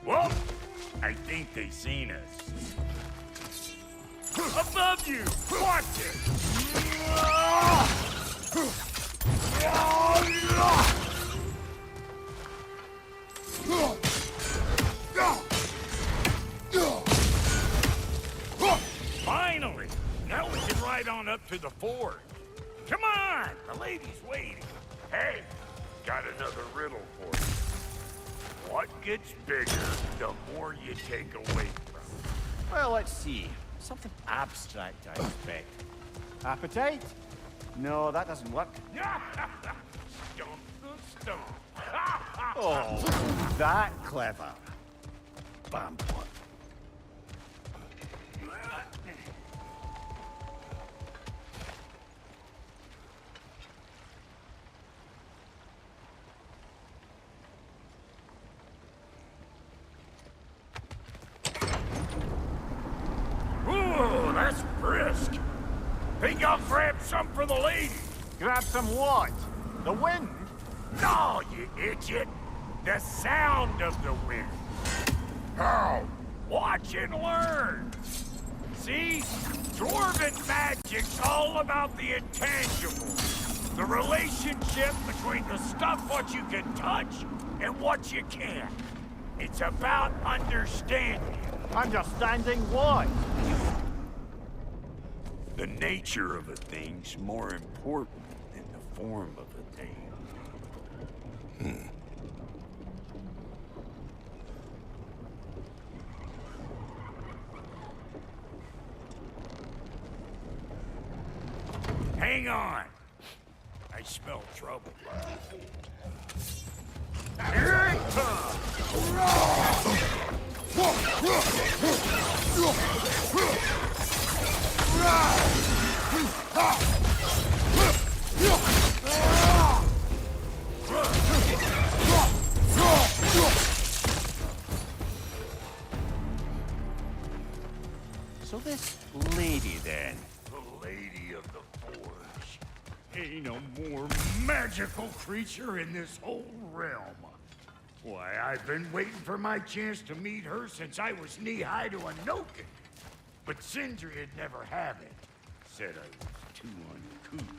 [SPEAKER 6] Whoa! I think they seen us. Above you! Watch it! right on up to the forge. Come on, the lady's waiting. Hey, got another riddle for you. What gets bigger the more you take away from it?
[SPEAKER 3] Well, let's see. Something abstract, I expect. Appetite? No, that doesn't work.
[SPEAKER 6] Stump the stump.
[SPEAKER 3] Oh, that clever. Bam.
[SPEAKER 6] Ooh, that's brisk. Think I'll grab some for the lady?
[SPEAKER 3] Grab some what? The wind?
[SPEAKER 6] No, you idiot! The sound of the wind. How? Watch and learn. See? Dwarven magic's all about the intangible. The relationship between the stuff what you can touch and what you can't. It's about understanding.
[SPEAKER 3] Understanding what?
[SPEAKER 6] The nature of a thing's more important than the form of a thing. Hang on. I smell trouble. Here it comes!
[SPEAKER 3] So this lady, then.
[SPEAKER 6] The Lady of the Forge. Ain't no more magical creature in this whole realm. Why, I've been waiting for my chance to meet her since I was knee-high to a Noken. But Sindri'd never have it. Said I was too uncouth.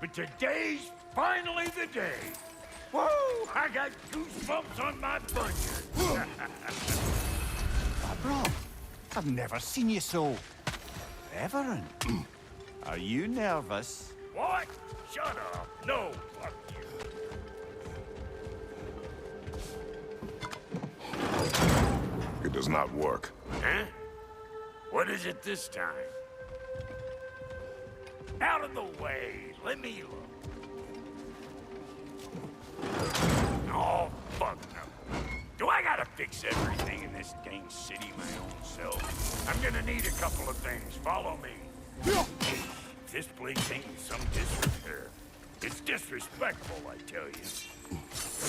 [SPEAKER 6] But today's finally the day. Whoa! I got goosebumps on my bunion.
[SPEAKER 3] Bro, I've never seen you so reverent. Are you nervous?
[SPEAKER 6] What? Shut up. No, fuck you.
[SPEAKER 2] It does not work.
[SPEAKER 6] Huh? What is it this time? Out of the way. Let me look. Oh, fuck no. Do I gotta fix everything in this dang city my own self? I'm gonna need a couple of things. Follow me. This place ain't in some disrepair. It's disrespectful, I tell you.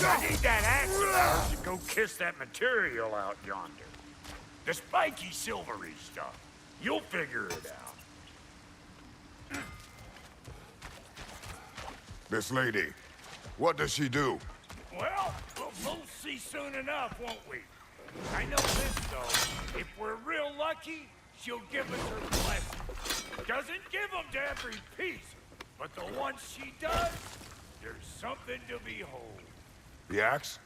[SPEAKER 6] I need that axe of ours to go kiss that material out yonder. The spiky, silvery stuff. You'll figure it out.
[SPEAKER 2] This lady, what does she do?
[SPEAKER 6] Well, we'll both see soon enough, won't we? I know this, though. If we're real lucky, she'll give us her blessing. Doesn't give them to every piece, but the ones she does, there's something to behold.
[SPEAKER 2] The axe?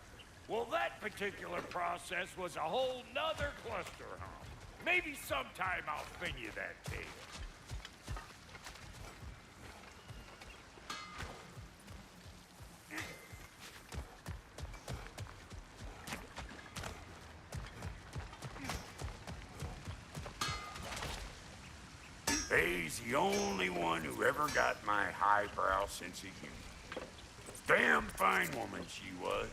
[SPEAKER 6] Well, that particular process was a whole nother cluster hump. Maybe sometime I'll spin you that tale. Faye's the only one who ever got my highbrow sense of humor. Damn fine woman she was.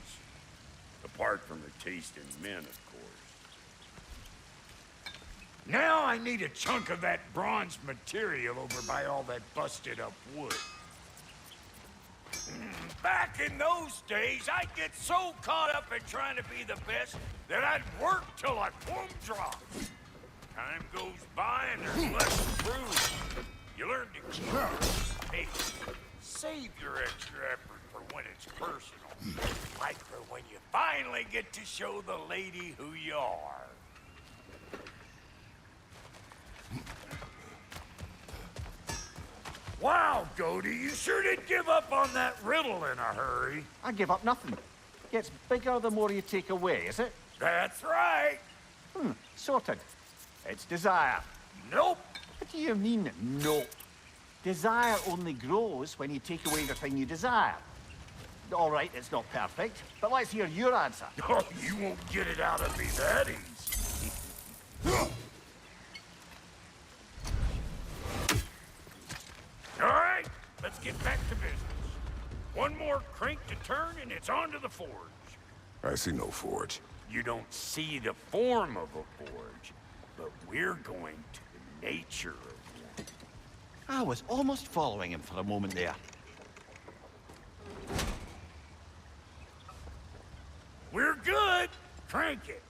[SPEAKER 6] Apart from her taste in men, of course. Now I need a chunk of that bronze material over by all that busted up wood. Back in those days, I'd get so caught up in trying to be the best that I'd work till I plumb dropped. Time goes by and there's less to prove. You learn to keep your pace. Save your extra effort for when it's personal. Like for when you finally get to show the lady who you are. Wow, Goaty, you sure did give up on that riddle in a hurry.
[SPEAKER 3] I give up nothing. Gets bigger the more you take away, is it?
[SPEAKER 6] That's right.
[SPEAKER 3] Sorted. It's desire.
[SPEAKER 6] Nope.
[SPEAKER 3] What do you mean, no? Desire only grows when you take away the thing you desire. All right, it's not perfect, but let's hear your answer.
[SPEAKER 6] Oh, you won't get it out of me that easy. All right, let's get back to business. One more crank to turn and it's on to the forge.
[SPEAKER 2] I see no forge.
[SPEAKER 6] You don't see the form of a forge, but we're going to the nature of one.
[SPEAKER 3] I was almost following him for a moment there.
[SPEAKER 6] We're good. Crank it.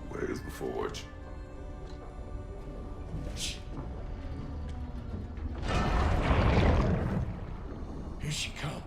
[SPEAKER 2] Where's the forge?
[SPEAKER 6] Here she comes.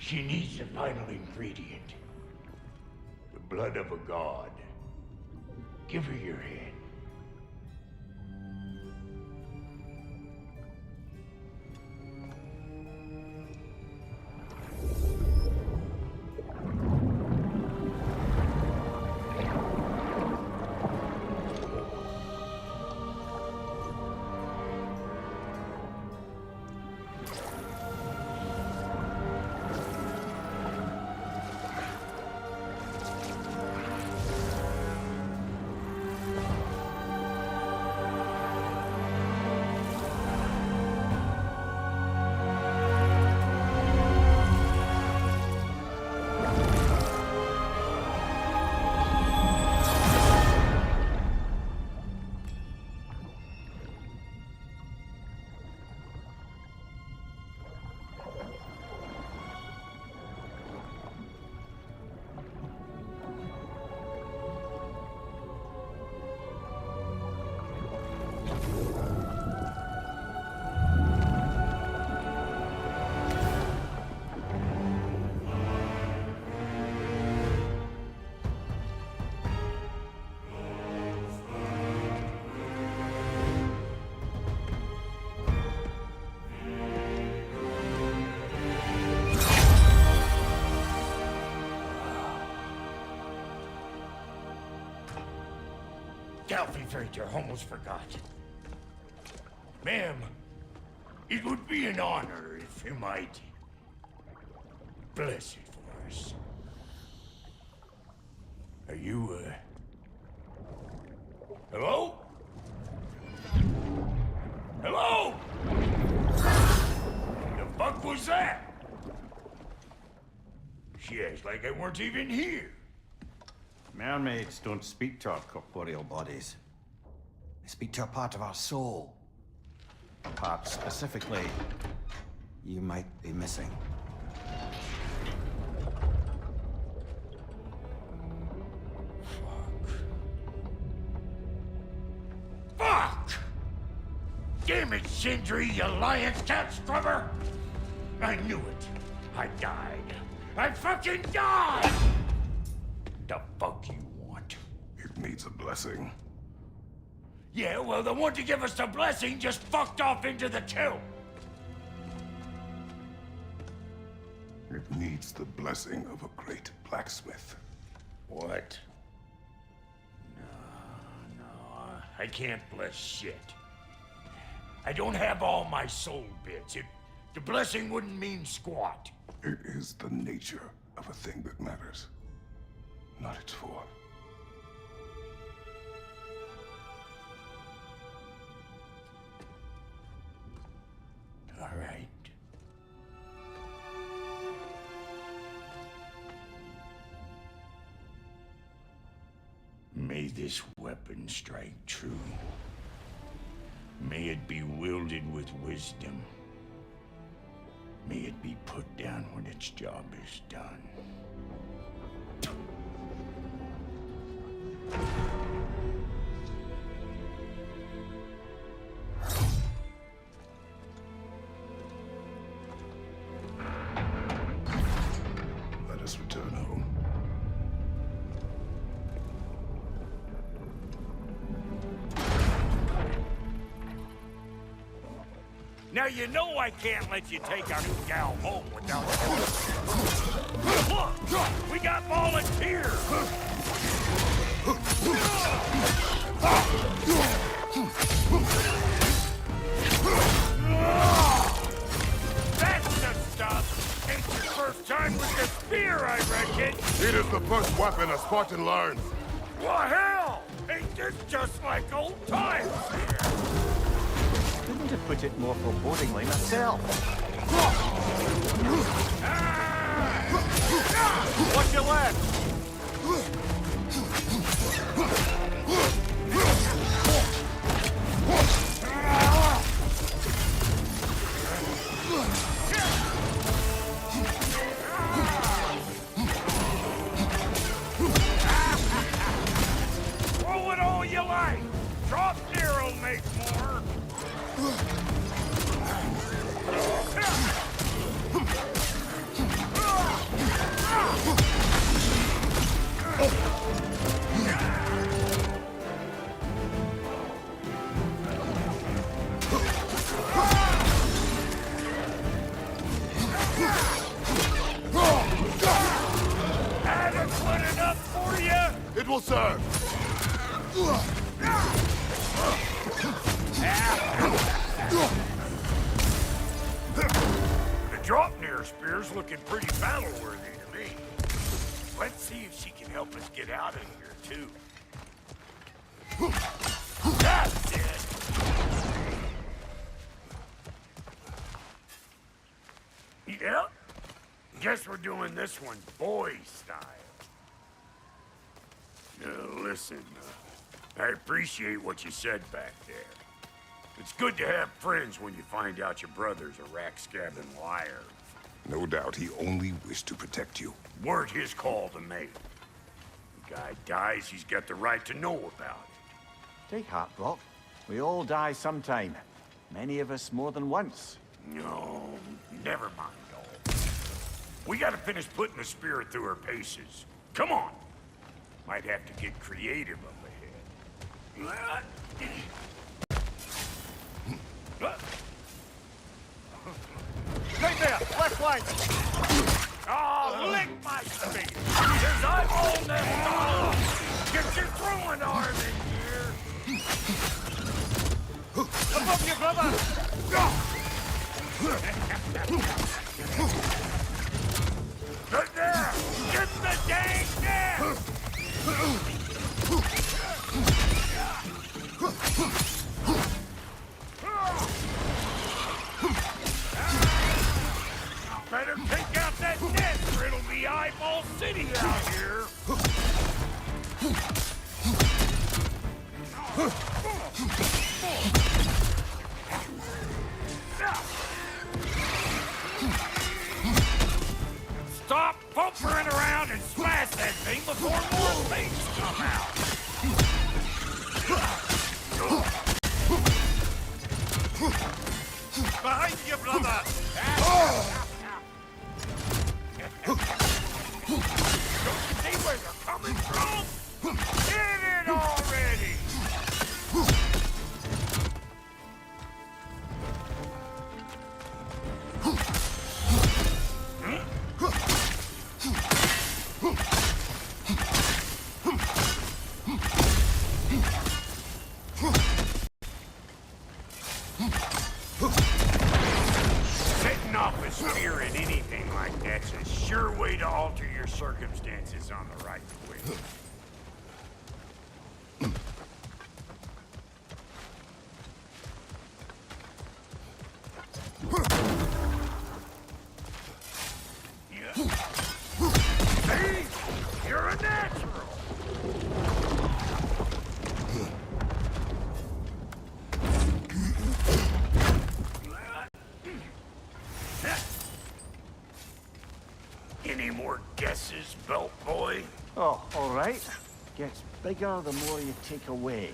[SPEAKER 6] She needs the final ingredient. The blood of a god. Give her your hand. I almost forgot. Ma'am, it would be an honor if you might bless it for us. Are you, hello? Hello? The fuck was that? She acts like I weren't even here.
[SPEAKER 3] Mermaids don't speak to our corporeal bodies. They speak to a part of our soul. A part specifically you might be missing.
[SPEAKER 6] Fuck! Damn it, Sindri, you lion cat scrubber! I knew it. I died. I fucking died! The fuck you want?
[SPEAKER 2] It needs a blessing.
[SPEAKER 6] Yeah, well, the one to give us the blessing just fucked off into the tomb.
[SPEAKER 2] It needs the blessing of a great blacksmith.
[SPEAKER 6] What? No, I can't bless shit. I don't have all my soul bits. The blessing wouldn't mean squat.
[SPEAKER 2] It is the nature of a thing that matters, not its form.
[SPEAKER 6] All right. May this weapon strike true. May it be wielded with wisdom. May it be put down when its job is done.
[SPEAKER 2] Let us return home.
[SPEAKER 6] Now you know I can't let you take our new gal home without... Look! We got volunteers! That's the stuff! Ain't your first time with the spear, I reckon!
[SPEAKER 2] It is the first weapon a Spartan learns.
[SPEAKER 6] Well, hell! Ain't this just like old times here?
[SPEAKER 3] Couldn't have put it more forebodingly myself. Watch your left!
[SPEAKER 6] Throw it all you like! Draupnir will make more! Adequate enough for you?
[SPEAKER 2] It will serve.
[SPEAKER 6] The Draupnir spear's looking pretty battle-worthy to me. Let's see if she can help us get out of here, too. That's it! Yep. Guess we're doing this one boy style. Listen, I appreciate what you said back there. It's good to have friends when you find out your brother's a rack-scabbing liar.
[SPEAKER 2] No doubt he only wished to protect you.
[SPEAKER 6] Weren't his call to make. The guy dies, he's got the right to know about it.
[SPEAKER 3] Take heart, Brock. We all die sometime. Many of us more than once.
[SPEAKER 6] No, never mind all. We gotta finish putting the spirit through her paces. Come on. Might have to get creative up ahead.
[SPEAKER 3] Right there! Left flank!
[SPEAKER 6] Oh, lick my face! Because I'm all messed up! Get your throwing arm in here!
[SPEAKER 3] Above you, brother!
[SPEAKER 6] Right there! Get the dang net! Better take out that net or it'll be Eyeball City out here! Stop bumpering around and smash that thing before more things come out!
[SPEAKER 3] Behind you, brother!
[SPEAKER 6] Don't you see where they're coming from? Get it already! Spearing anything like that's a sure way to alter your circumstances on the right way. See? You're a natural! Any more guesses, belt boy?
[SPEAKER 3] Oh, all right. Gets bigger the more you take away.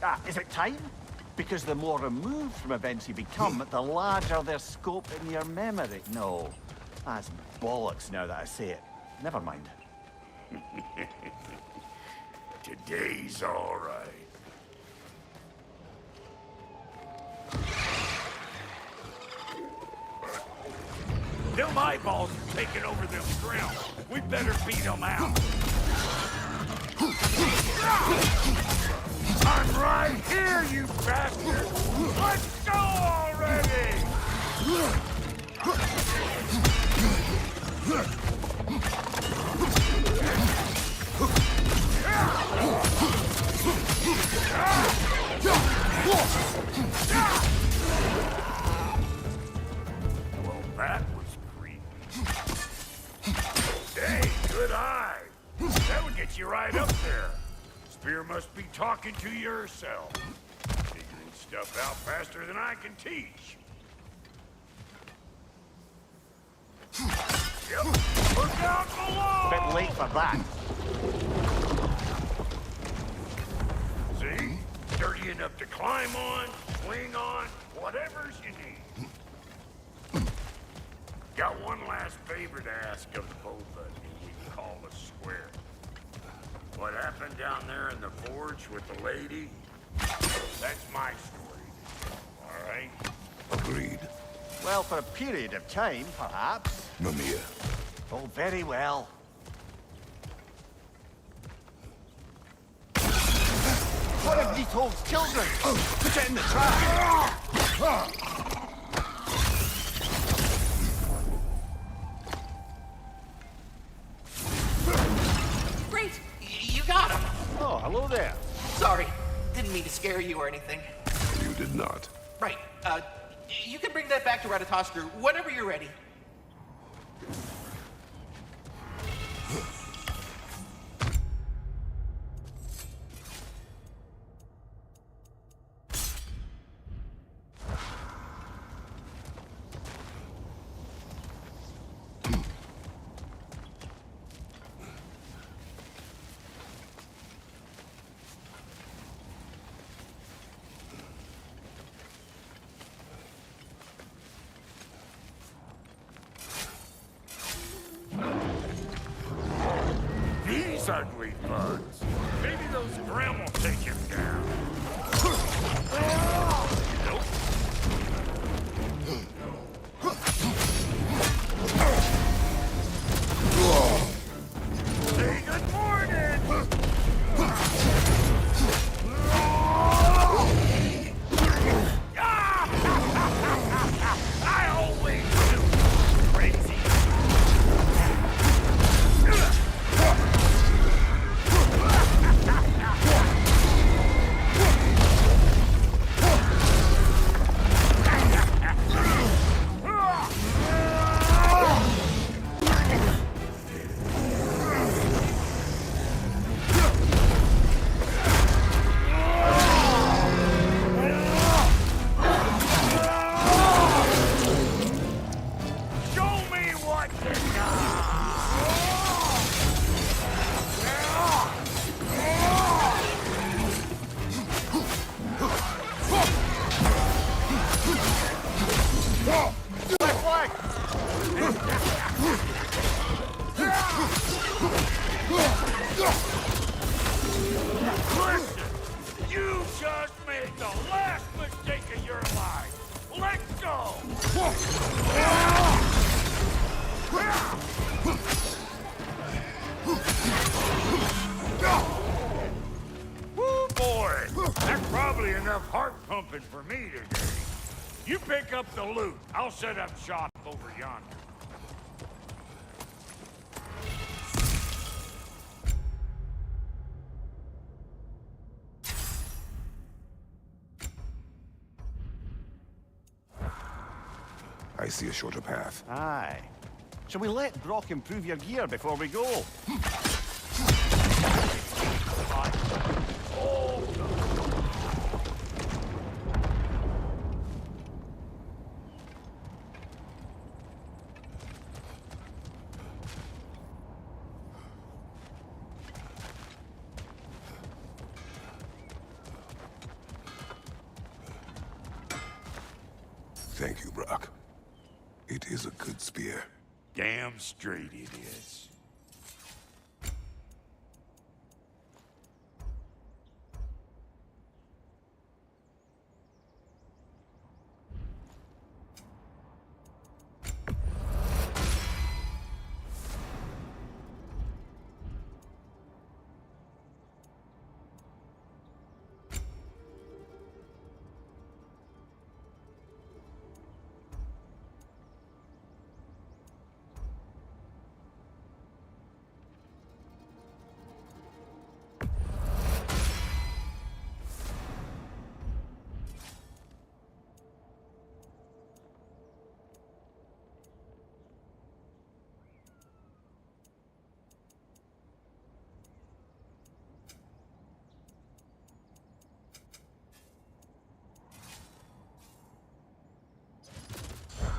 [SPEAKER 3] Ah, is it time? Because the more removed from events you become, the larger their scope in your memory. No, that's bollocks now that I say it. Never mind.
[SPEAKER 6] Today's all right. Them eyeballs are taking over them grounds. We better beat them out. I'm right here, you bastard! Let's go already! Well, that was creepy. Hey, good eye. That would get you right up there. Spear must be talking to yourself. Figuring stuff out faster than I can teach. Yep, look out below!
[SPEAKER 3] Bit late for that.
[SPEAKER 6] See? Sturdy enough to climb on, swing on, whatever's you need. Got one last favor to ask of both of you. We can call us square. What happened down there in the forge with the lady? That's my story. All right?
[SPEAKER 2] Agreed.
[SPEAKER 3] Well, for a period of time, perhaps.
[SPEAKER 2] Mamiya.
[SPEAKER 3] Oh, very well. What have you told children? Put it in the trap.
[SPEAKER 8] Great! You got him!
[SPEAKER 3] Oh, hello there.
[SPEAKER 8] Sorry, didn't mean to scare you or anything.
[SPEAKER 2] You did not.
[SPEAKER 8] Right, you can bring that back to Ratatoskru whenever you're ready.
[SPEAKER 6] These ugly bugs. Maybe those Grim will take him down. Nope. Say good morning! I always do. Crazy. For me today. You pick up the loot. I'll set up shop over yonder.
[SPEAKER 2] I see a shorter path.
[SPEAKER 3] Aye. Shall we let Brock improve your gear before we go?
[SPEAKER 2] Thank you, Brock. It is a good spear.
[SPEAKER 6] Damn straight it is.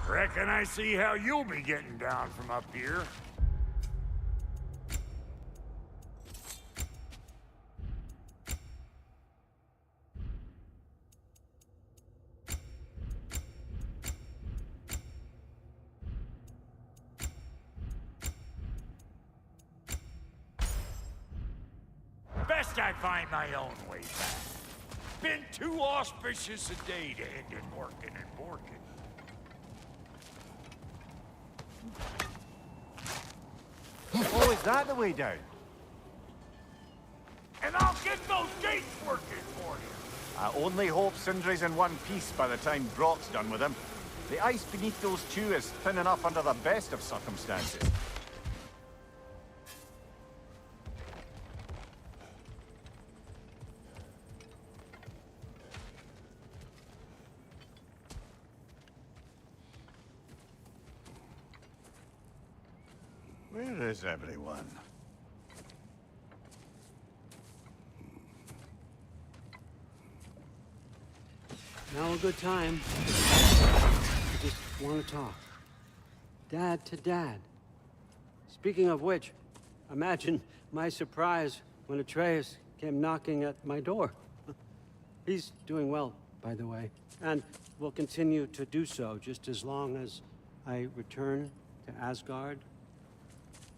[SPEAKER 6] Reckon I see how you'll be getting down from up here. Best I find my own way back. Been too auspicious a day to end in working and working.
[SPEAKER 3] Oh, is that the way down?
[SPEAKER 6] And I'll get those gates working for you.
[SPEAKER 3] I only hope Sindri's in one piece by the time Brock's done with him. The ice beneath those two is thin enough under the best of circumstances. Where is everyone?
[SPEAKER 11] Now a good time. I just want to talk. Dad to Dad. Speaking of which, imagine my surprise when Atreus came knocking at my door. He's doing well, by the way, and will continue to do so just as long as I return to Asgard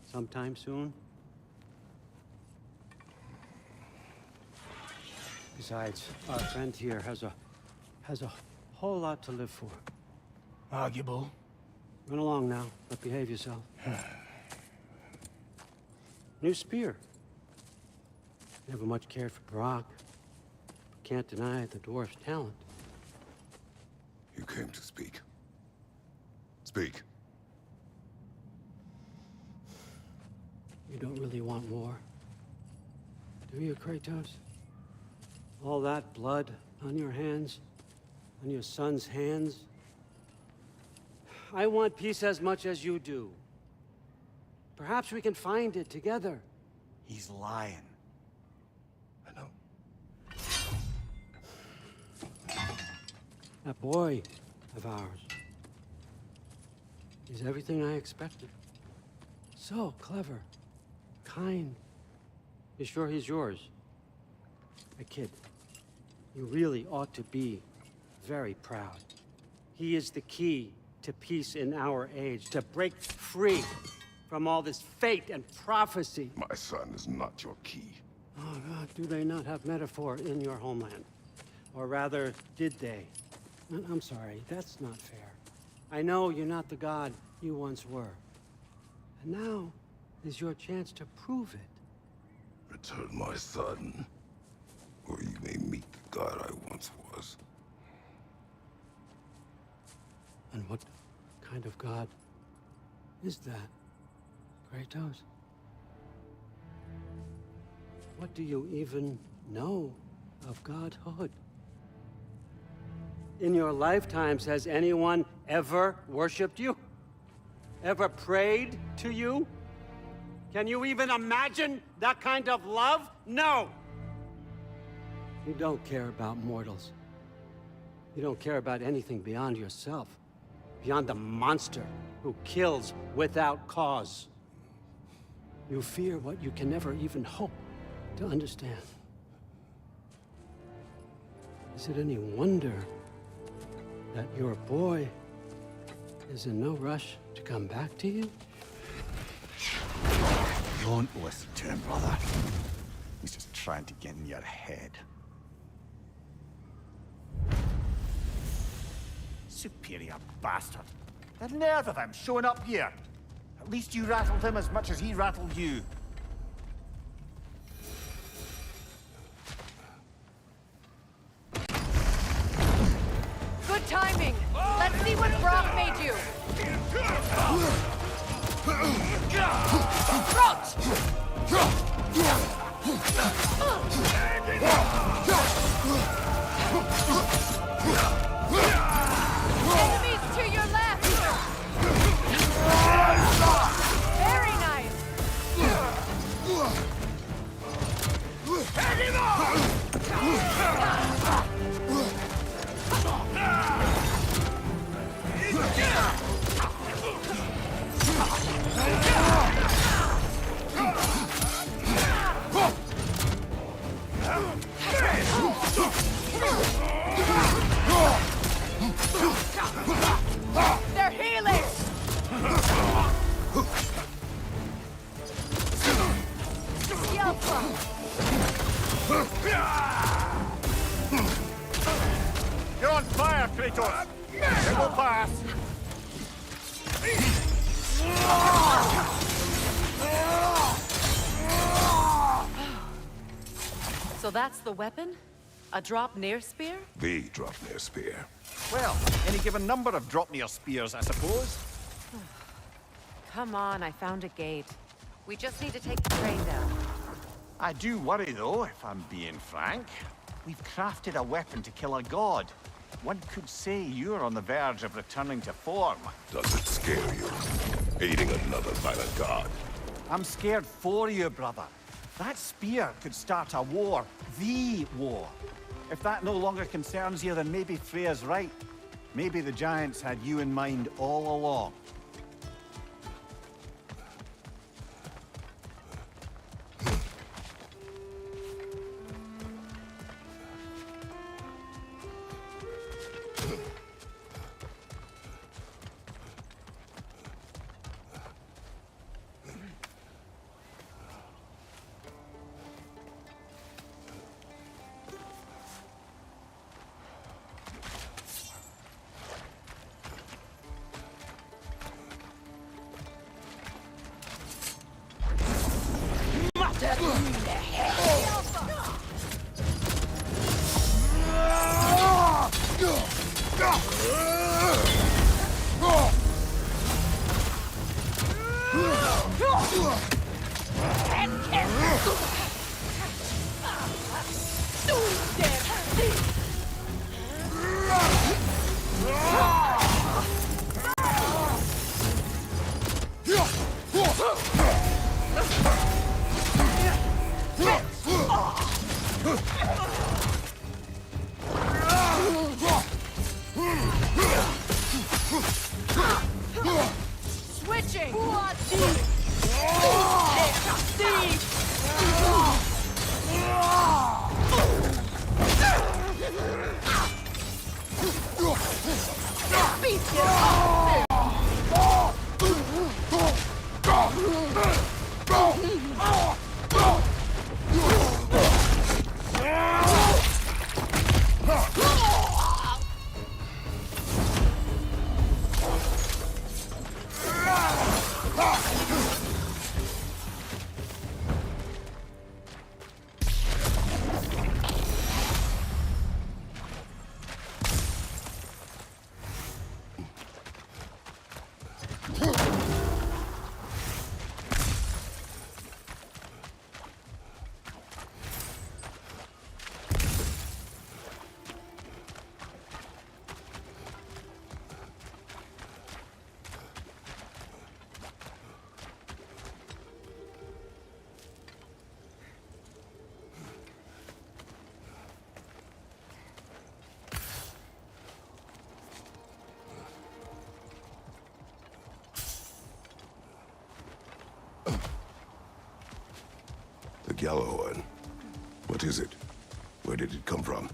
[SPEAKER 11] sometime soon. Besides, our friend here has a whole lot to live for.
[SPEAKER 6] Arguable.
[SPEAKER 11] Run along now, but behave yourself. New spear. Never much cared for Brock. But can't deny the dwarf's talent.
[SPEAKER 2] You came to speak. Speak.
[SPEAKER 11] You don't really want war, do you, Kratos? All that blood on your hands, on your son's hands? I want peace as much as you do. Perhaps we can find it together.
[SPEAKER 3] He's lying.
[SPEAKER 2] I know.
[SPEAKER 11] That boy of ours is everything I expected. So clever. Kind. You sure he's yours? A kid. You really ought to be very proud. He is the key to peace in our age, to break free from all this fate and prophecy.
[SPEAKER 2] My son is not your key.
[SPEAKER 11] Oh, God, do they not have metaphor in your homeland? Or rather, did they? I'm sorry, that's not fair. I know you're not the god you once were. And now is your chance to prove it.
[SPEAKER 2] Return my son, or you may meet the god I once was.
[SPEAKER 11] And what kind of god is that, Kratos? What do you even know of godhood? In your lifetimes, has anyone ever worshipped you? Ever prayed to you? Can you even imagine that kind of love? No! You don't care about mortals. You don't care about anything beyond yourself, beyond the monster who kills without cause. You fear what you can never even hope to understand. Is it any wonder that your boy is in no rush to come back to you?
[SPEAKER 3] Don't listen to him, brother. He's just trying to get in your head. Superior bastard. The nerve of him showing up here. At least you rattled him as much as he rattled you.
[SPEAKER 5] Good timing. Let's see what Brock made you. Enemies to your left. Very nice.
[SPEAKER 6] Head him off!
[SPEAKER 5] They're healing.
[SPEAKER 3] You're on fire, Kratos! It will pass!
[SPEAKER 1] So that's the weapon? A Draupnir spear?
[SPEAKER 2] The Draupnir spear.
[SPEAKER 3] Well, any given number of Draupnir spears, I suppose.
[SPEAKER 1] Come on, I found a gate. We just need to take the train down.
[SPEAKER 3] I do worry, though, if I'm being frank. We've crafted a weapon to kill a god. One could say you're on the verge of returning to form.
[SPEAKER 2] Does it scare you? Aiding another violent god?
[SPEAKER 3] I'm scared for you, brother. That spear could start a war. The war. If that no longer concerns you, then maybe Freya's right. Maybe the Giants had you in mind all along.
[SPEAKER 5] Switching.
[SPEAKER 2] Gjallarhorn. What is it? Where did it come from?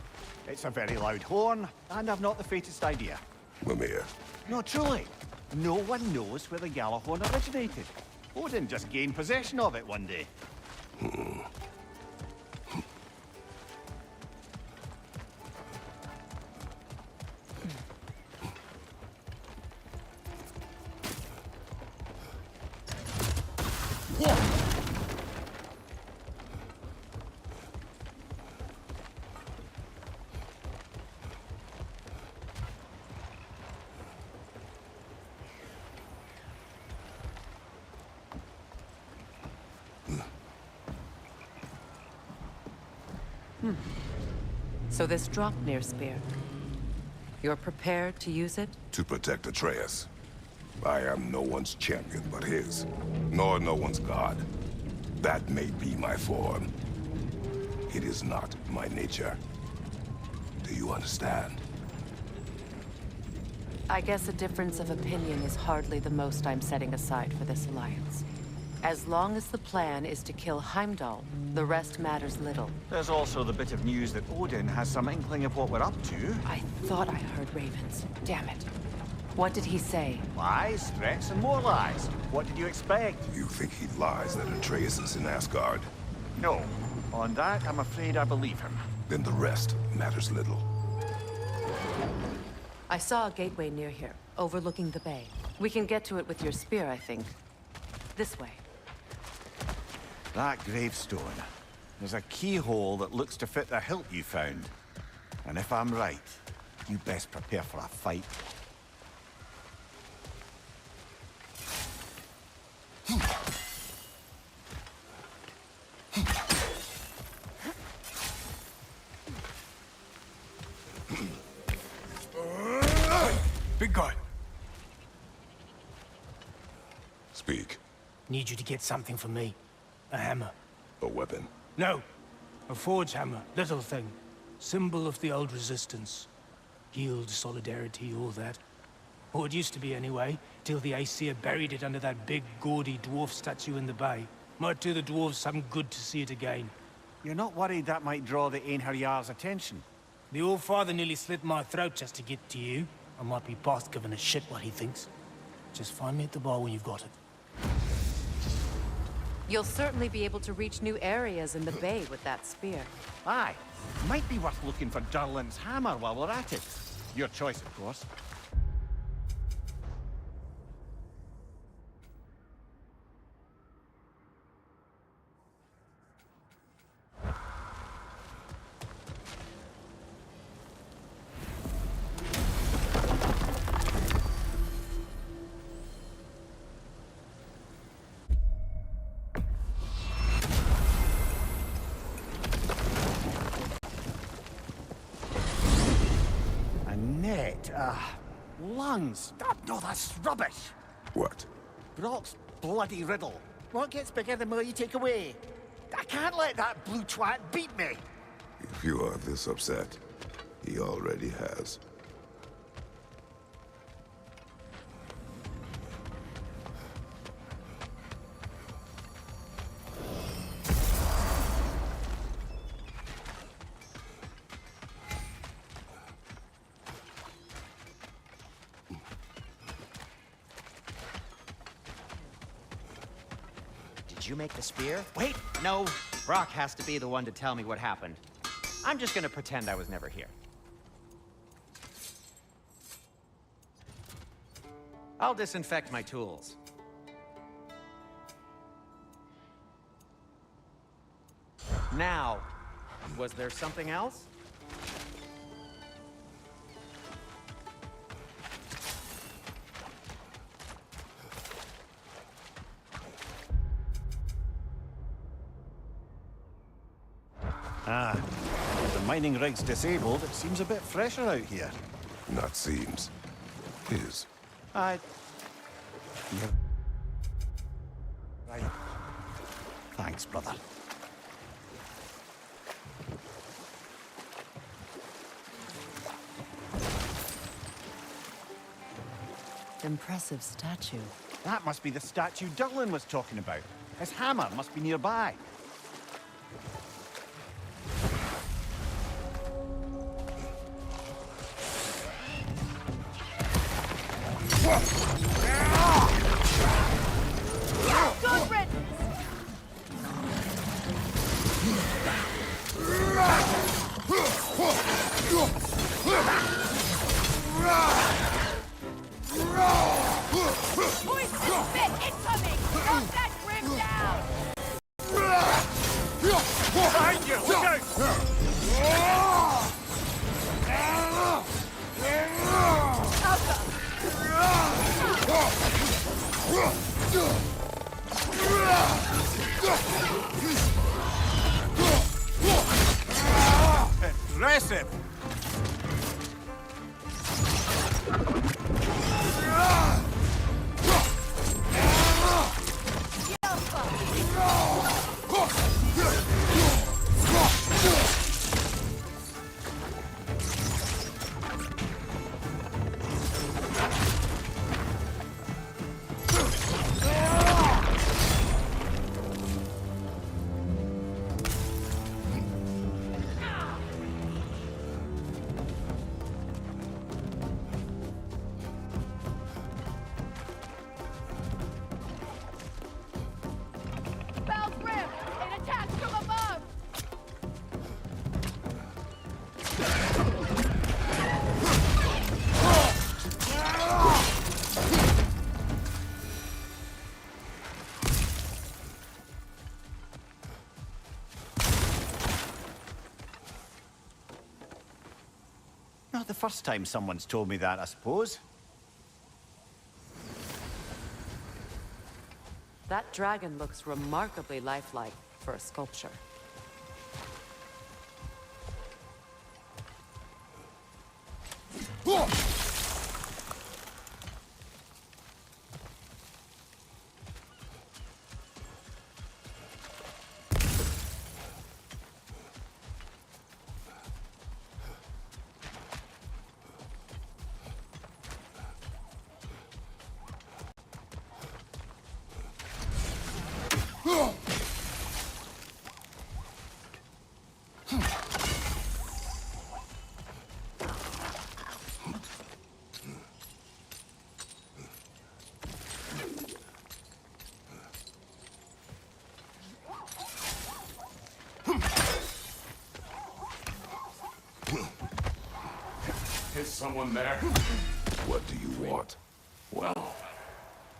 [SPEAKER 3] It's a very loud horn, and I've not the faintest idea.
[SPEAKER 2] Mimir.
[SPEAKER 3] No, truly. No one knows where the Gjallarhorn originated. Odin just gained possession of it one day.
[SPEAKER 1] So this Draupnir spear, you're prepared to use it?
[SPEAKER 2] To protect Atreus. I am no one's champion but his, nor no one's god. That may be my form. It is not my nature. Do you understand?
[SPEAKER 1] I guess a difference of opinion is hardly the most I'm setting aside for this alliance. As long as the plan is to kill Heimdall, the rest matters little.
[SPEAKER 3] There's also the bit of news that Odin has some inkling of what we're up to.
[SPEAKER 1] I thought I heard ravens. Damn it. What did he say?
[SPEAKER 3] Lies, threats, and more lies. What did you expect?
[SPEAKER 2] You think he lies that Atreus is in Asgard?
[SPEAKER 3] No. On that, I'm afraid I believe him.
[SPEAKER 2] Then the rest matters little.
[SPEAKER 1] I saw a gateway near here, overlooking the bay. We can get to it with your spear, I think. This way.
[SPEAKER 3] That gravestone. There's a keyhole that looks to fit the hilt you found. And if I'm right, you best prepare for a fight.
[SPEAKER 6] Be gone.
[SPEAKER 2] Speak.
[SPEAKER 12] Need you to get something for me. A hammer.
[SPEAKER 2] A weapon.
[SPEAKER 12] No. A forge hammer. Little thing. Symbol of the old resistance. Guild, solidarity, all that. Or it used to be anyway, till the Aesir buried it under that big, gaudy dwarf statue in the bay. Might do the dwarves some good to see it again.
[SPEAKER 3] You're not worried that might draw the Einherjar's attention?
[SPEAKER 12] The All-Father nearly slit my throat just to get to you. I might be past giving a shit what he thinks. Just find me at the bar when you've got it.
[SPEAKER 1] You'll certainly be able to reach new areas in the bay with that spear.
[SPEAKER 3] Aye. Might be worth looking for Durlin's hammer while we're at it. Your choice, of course. Lungs. No, that's rubbish.
[SPEAKER 2] What?
[SPEAKER 3] Brock's bloody riddle. What gets bigger the more you take away? I can't let that blue twat beat me.
[SPEAKER 2] If you are this upset, he already has.
[SPEAKER 4] Did you make the spear? Wait, no. Brock has to be the one to tell me what happened. I'm just gonna pretend I was never here. I'll disinfect my tools. Now, was there something else?
[SPEAKER 3] Ah, if the mining rig's disabled, it seems a bit fresher out here.
[SPEAKER 2] Not seems. Is.
[SPEAKER 3] Right. Thanks, brother.
[SPEAKER 1] Impressive statue.
[SPEAKER 3] That must be the statue Durlin was talking about. His hammer must be nearby.
[SPEAKER 5] Good riddance! Poison spit incoming! Knock that grim down!
[SPEAKER 6] Behind you! Look out!
[SPEAKER 3] Impressive!
[SPEAKER 5] Foul grim! It attacks from above!
[SPEAKER 3] Not the first time someone's told me that, I suppose.
[SPEAKER 1] That dragon looks remarkably lifelike for a sculpture.
[SPEAKER 13] Is someone there?
[SPEAKER 2] What do you want?
[SPEAKER 13] Well,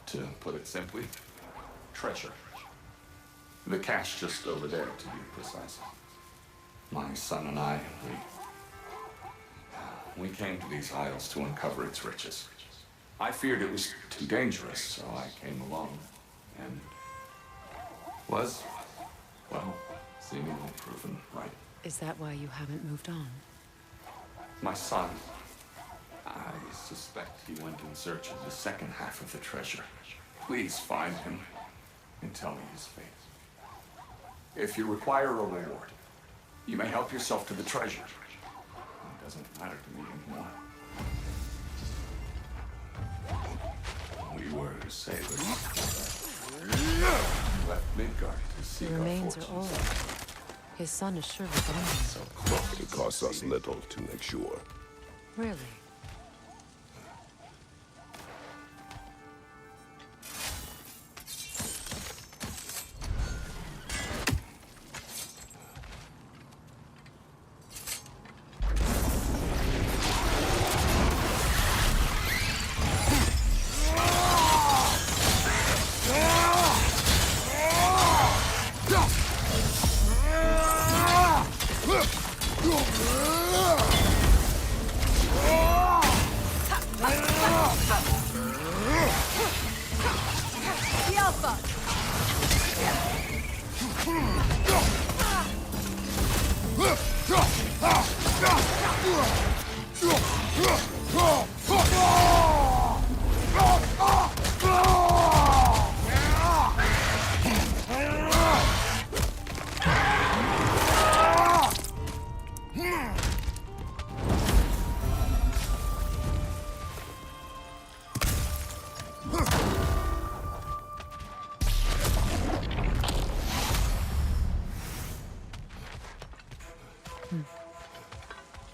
[SPEAKER 13] to put it simply, treasure. The cache just over there, to be precise. My son and I, we came to these isles to uncover its riches. I feared it was too dangerous, so I came along and was, well, seemingly proven right.
[SPEAKER 1] Is that why you haven't moved on?
[SPEAKER 13] My son, I suspect he went in search of the second half of the treasure. Please find him and tell me his fate. If you require a reward, you may help yourself to the treasure. It doesn't matter to me anymore. We were sailors. Left Midgard to seek
[SPEAKER 1] The
[SPEAKER 13] our
[SPEAKER 1] remains
[SPEAKER 13] fortunes.
[SPEAKER 1] are old. His son is surely gone.
[SPEAKER 2] It costs us little to make sure.
[SPEAKER 1] Really?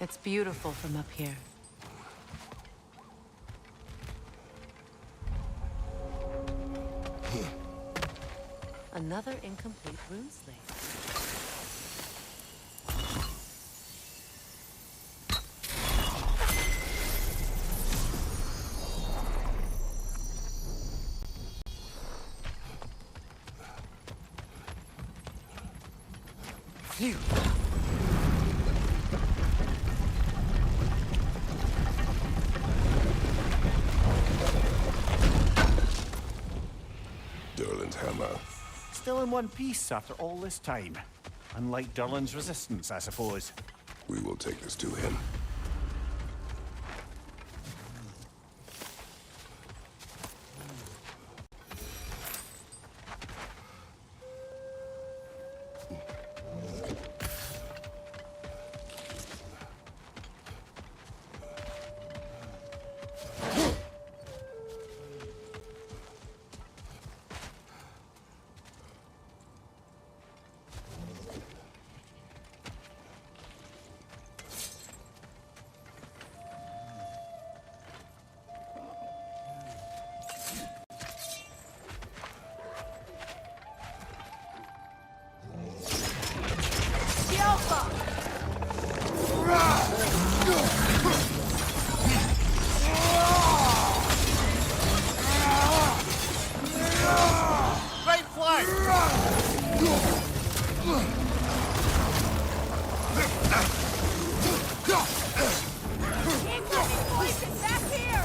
[SPEAKER 1] It's beautiful from up here. Another incomplete rune slate.
[SPEAKER 3] Phew.
[SPEAKER 2] Durlin's hammer.
[SPEAKER 3] Still in one piece after all this time. Unlike Durlin's resistance, I suppose.
[SPEAKER 2] We will take this to him.
[SPEAKER 3] Right flag!
[SPEAKER 5] Incoming poison back here!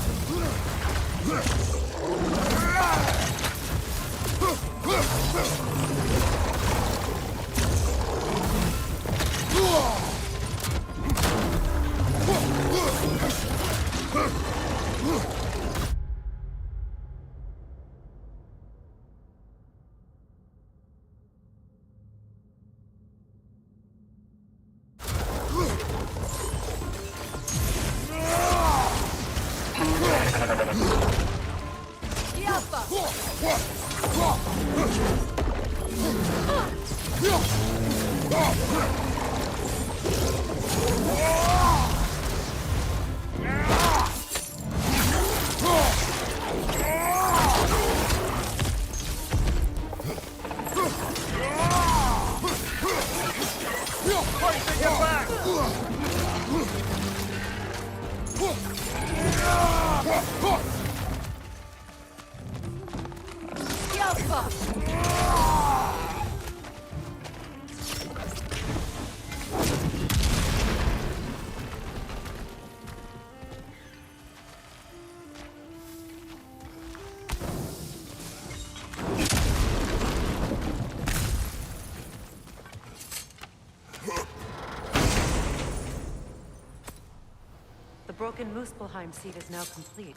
[SPEAKER 1] The broken Muspelheim seed is now complete.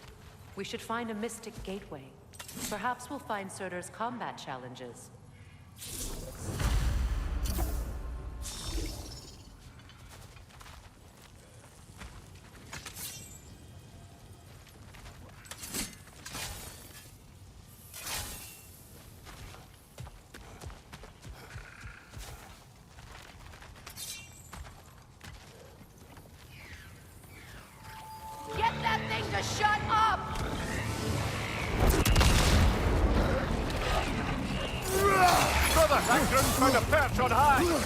[SPEAKER 1] We should find a mystic gateway. Perhaps we'll find Surtur's combat challenges.
[SPEAKER 5] Get that thing to shut up!
[SPEAKER 3] Brother, that ground's found a perch on high!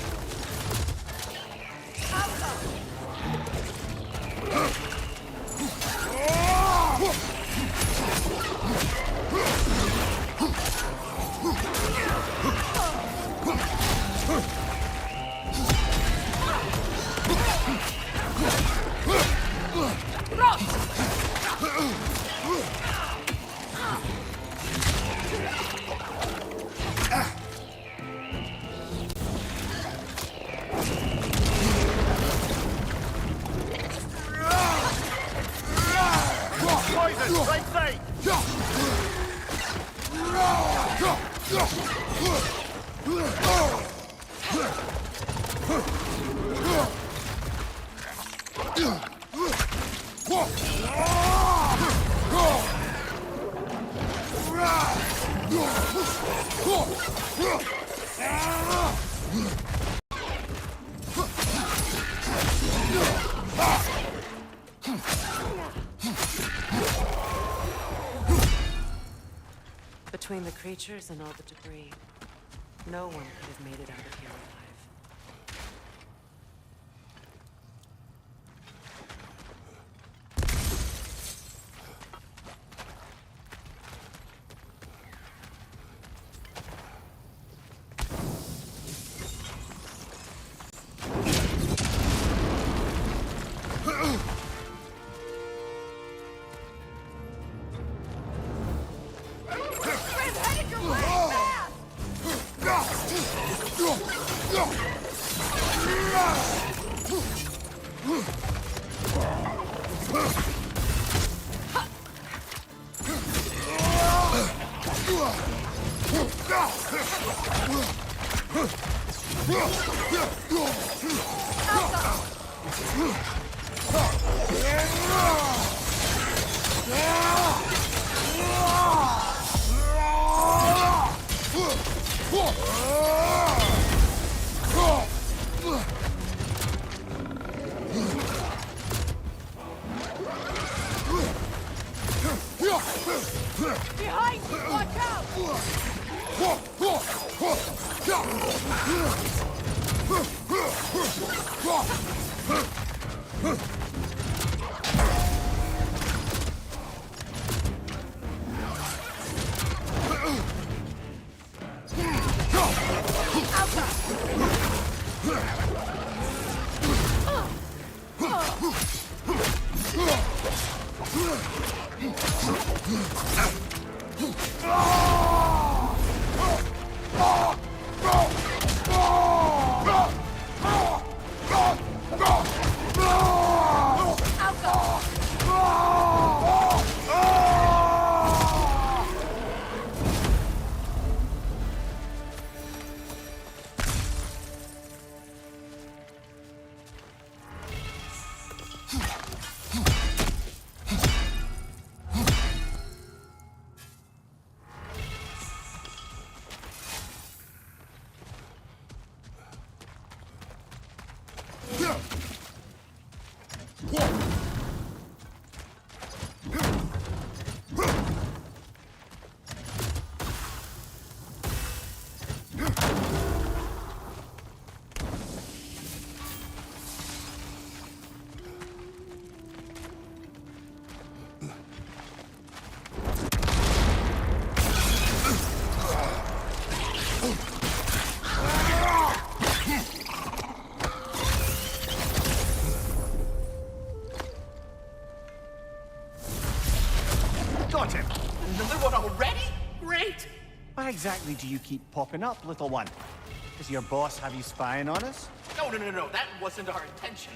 [SPEAKER 3] Poison, right side!
[SPEAKER 1] Between the creatures and all the debris, No one could have made it out of here alive.
[SPEAKER 5] Behind you! Watch out!
[SPEAKER 3] Got him!
[SPEAKER 8] Another one already? Great!
[SPEAKER 3] Why exactly do you keep popping up, little one? Does your boss have you spying on us?
[SPEAKER 8] No, that wasn't our intention.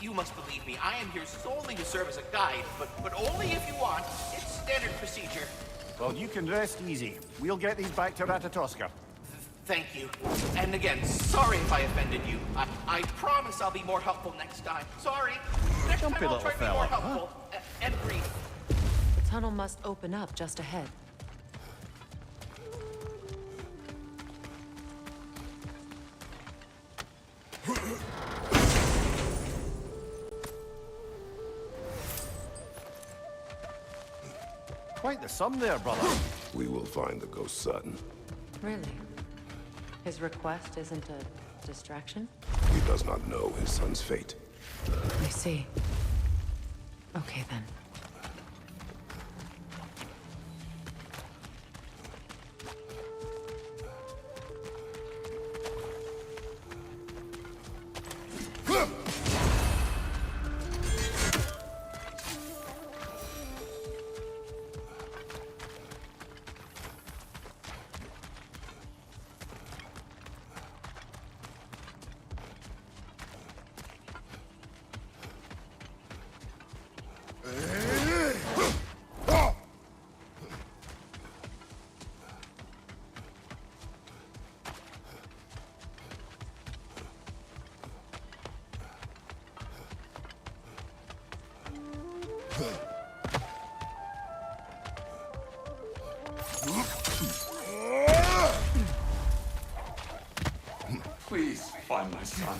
[SPEAKER 8] You must believe me, I am here solely to serve as a guide, but only if you want. It's standard procedure.
[SPEAKER 3] Well, you can rest easy. We'll get these back to Ratatoska.
[SPEAKER 8] Thank you. And again, sorry if I offended you. I promise I'll be more helpful next time. Sorry. Next
[SPEAKER 3] Jumpy
[SPEAKER 8] time I'll try
[SPEAKER 3] little
[SPEAKER 8] to be more
[SPEAKER 3] fella,
[SPEAKER 8] helpful. And brief.
[SPEAKER 1] The tunnel must open up just ahead.
[SPEAKER 3] Quite the sum there, brother.
[SPEAKER 2] We will find the ghost son.
[SPEAKER 1] Really? His request isn't a distraction?
[SPEAKER 2] He does not know his son's fate.
[SPEAKER 1] I see. Okay, then.
[SPEAKER 13] Please find my son.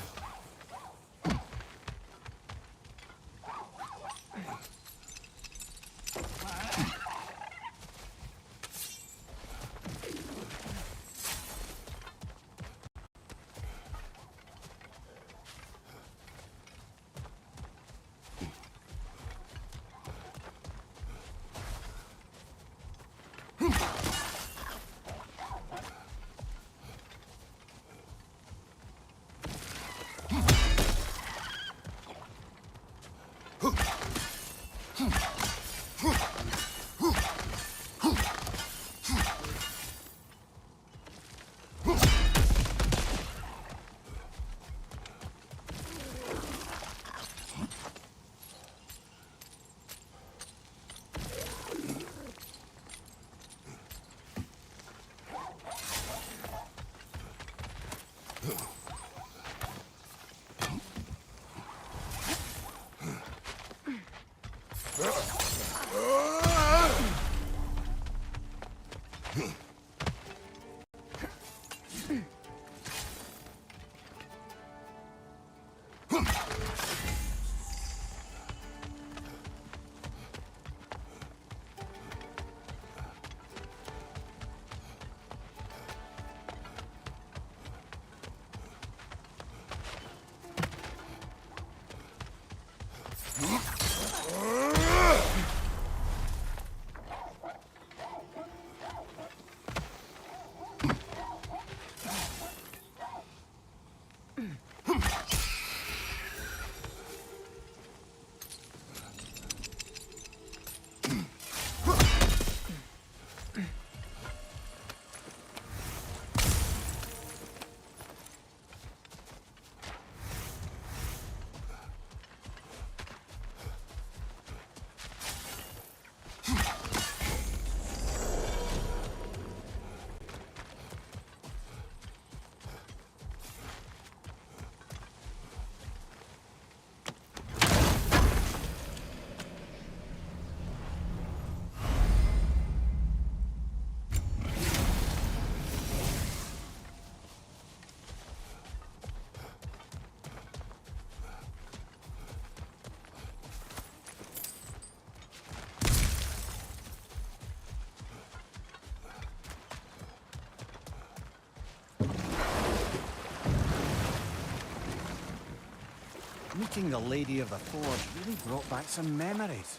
[SPEAKER 3] Meeting the Lady of the Forge really brought back some memories.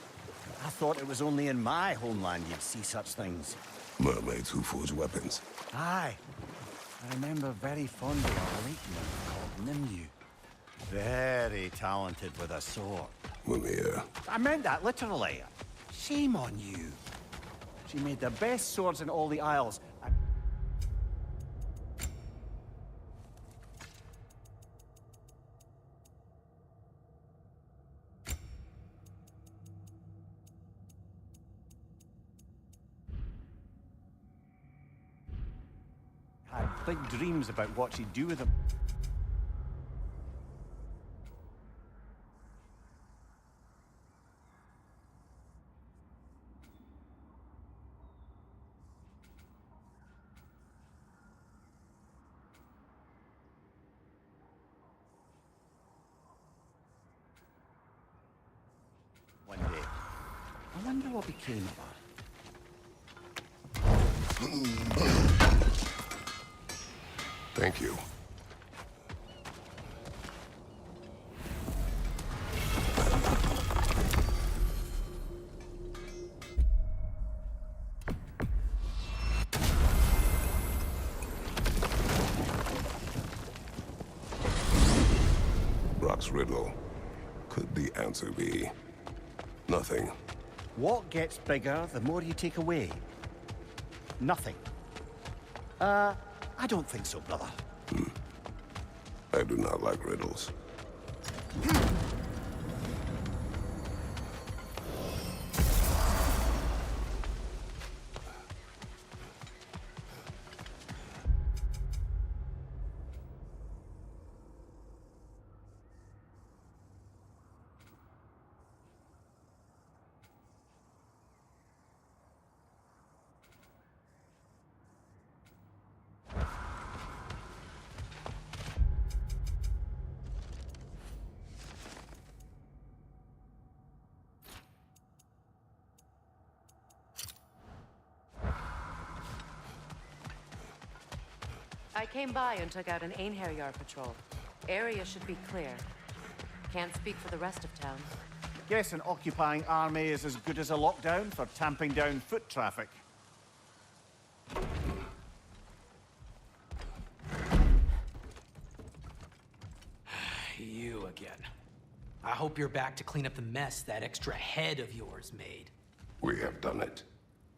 [SPEAKER 3] I thought it was only in my homeland you'd see such things.
[SPEAKER 2] Mermaids who forge weapons.
[SPEAKER 3] Aye. I remember very fondly a late nymph called Nimue. Very talented with a sword.
[SPEAKER 2] Mimir.
[SPEAKER 3] I meant that literally. Shame on you. She made the best swords in all the Isles. Had big dreams about what she'd do with them. One day. I wonder what became of her.
[SPEAKER 2] Thank you. Brock's riddle. Could the answer be nothing?
[SPEAKER 3] What gets bigger the more you take away? Nothing. I don't think so, brother.
[SPEAKER 2] I do not like riddles.
[SPEAKER 1] I came by and took out an Einherjar patrol. Area should be clear. Can't speak for the rest of town.
[SPEAKER 3] Guess an occupying army is as good as a lockdown for tamping down foot traffic.
[SPEAKER 10] You again. I hope you're back to clean up the mess that extra head of yours made.
[SPEAKER 2] We have done it.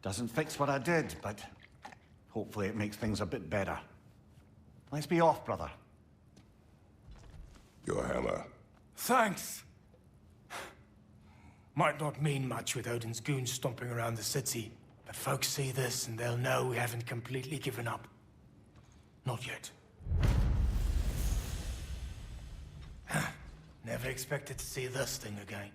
[SPEAKER 3] Doesn't fix what I did, but hopefully it makes things a bit better. Let's be off, brother.
[SPEAKER 2] Your hammer.
[SPEAKER 12] Thanks. Might not mean much with Odin's goons stomping around the city, but folks see this and they'll know we haven't completely given up. Not yet. Never expected to see this thing again.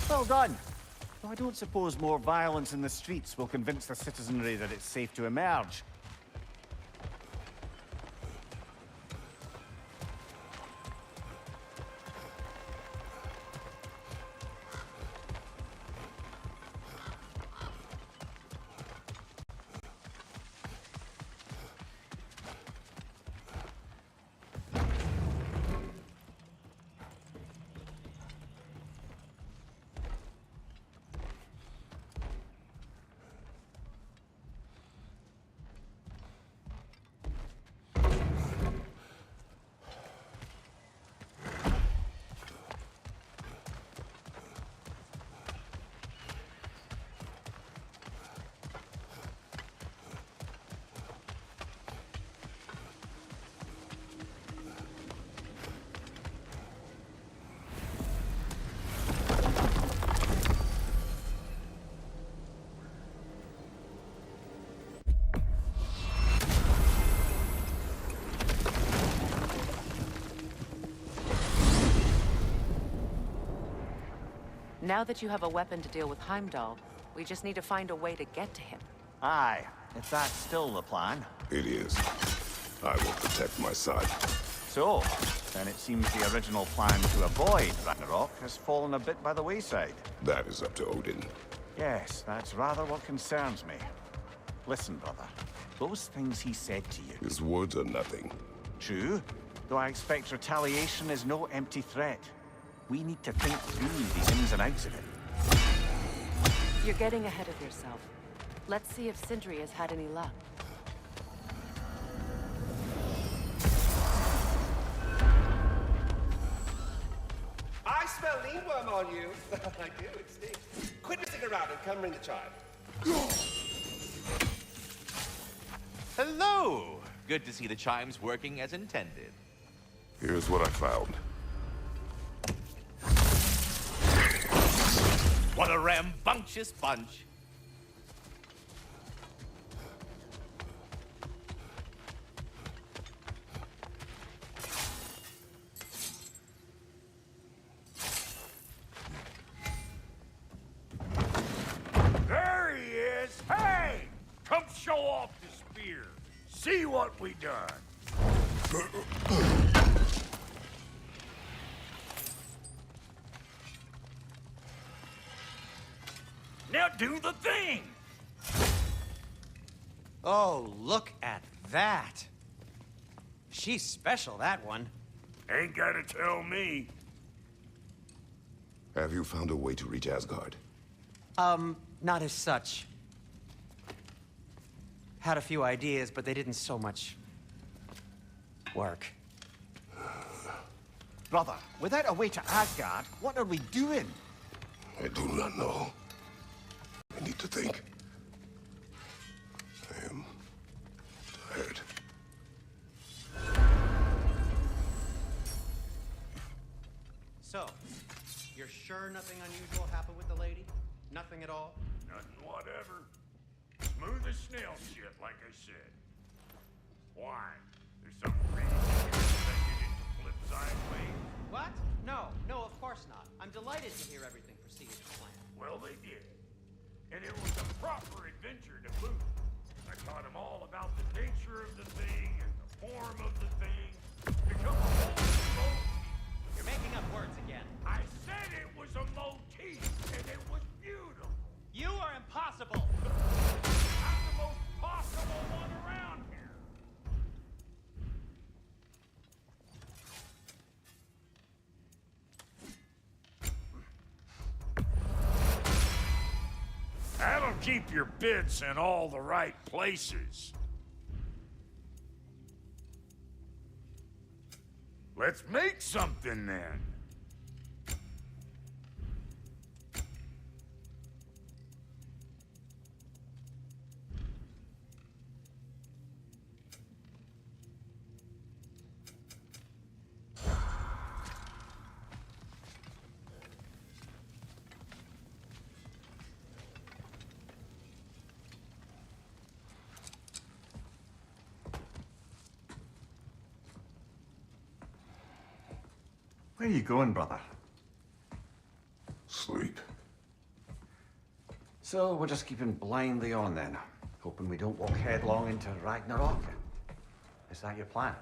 [SPEAKER 3] Well done. Though I don't suppose more violence in the streets will convince the citizenry that it's safe to emerge.
[SPEAKER 1] Now that you have a weapon to deal with Heimdall, we just need to find a way to get to him.
[SPEAKER 3] Aye, if that's still the plan.
[SPEAKER 2] It is. I will protect my side.
[SPEAKER 3] So, then it seems the original plan to avoid Ragnarok has fallen a bit by the wayside.
[SPEAKER 2] That is up to Odin.
[SPEAKER 3] Yes, that's rather what concerns me. Listen, brother, those things he said to you...
[SPEAKER 2] His words are nothing.
[SPEAKER 3] True, though I expect retaliation is no empty threat. We need to think through the ins and outs of it.
[SPEAKER 1] You're getting ahead of yourself. Let's see if Sindri has had any luck.
[SPEAKER 14] I smell mealworm on you. I do, it stinks. Quit messing around and come ring the child.
[SPEAKER 8] Hello! Good to see the chimes working as intended.
[SPEAKER 2] Here's what I found.
[SPEAKER 8] What a rambunctious bunch.
[SPEAKER 6] There he is! Hey! Come show off the spear. See what we done. Now do the thing!
[SPEAKER 10] Oh, look at that. She's special, that one.
[SPEAKER 6] Ain't gotta tell me.
[SPEAKER 2] Have you found a way to reach Asgard?
[SPEAKER 10] Not as such. Had a few ideas, but they didn't so much work.
[SPEAKER 3] Brother, without a way to Asgard, what are we doing?
[SPEAKER 2] I do not know. I need to think. I am tired.
[SPEAKER 4] So, you're sure nothing unusual happened with the lady? Nothing at all?
[SPEAKER 6] Nothing whatever. Smooth as snail shit, like I said. Why? There's some reason you expected it to flip sideways?
[SPEAKER 4] What? No, no, of course not. I'm delighted to hear everything proceeded as planned.
[SPEAKER 6] Well, they did. And it was a proper adventure to boot. I taught them all about the nature of the thing and the form of the thing. Become a whole motif.
[SPEAKER 4] You're making up words again.
[SPEAKER 6] I said it was a motif, and it was beautiful.
[SPEAKER 4] You are impossible.
[SPEAKER 6] I'm the most possible one around here. That'll keep your bits in all the right places. Let's make something then.
[SPEAKER 3] Where are you going, brother?
[SPEAKER 2] Sleep.
[SPEAKER 3] So we're just keeping blindly on then, hoping we don't walk headlong into Ragnarök. Is that your plan?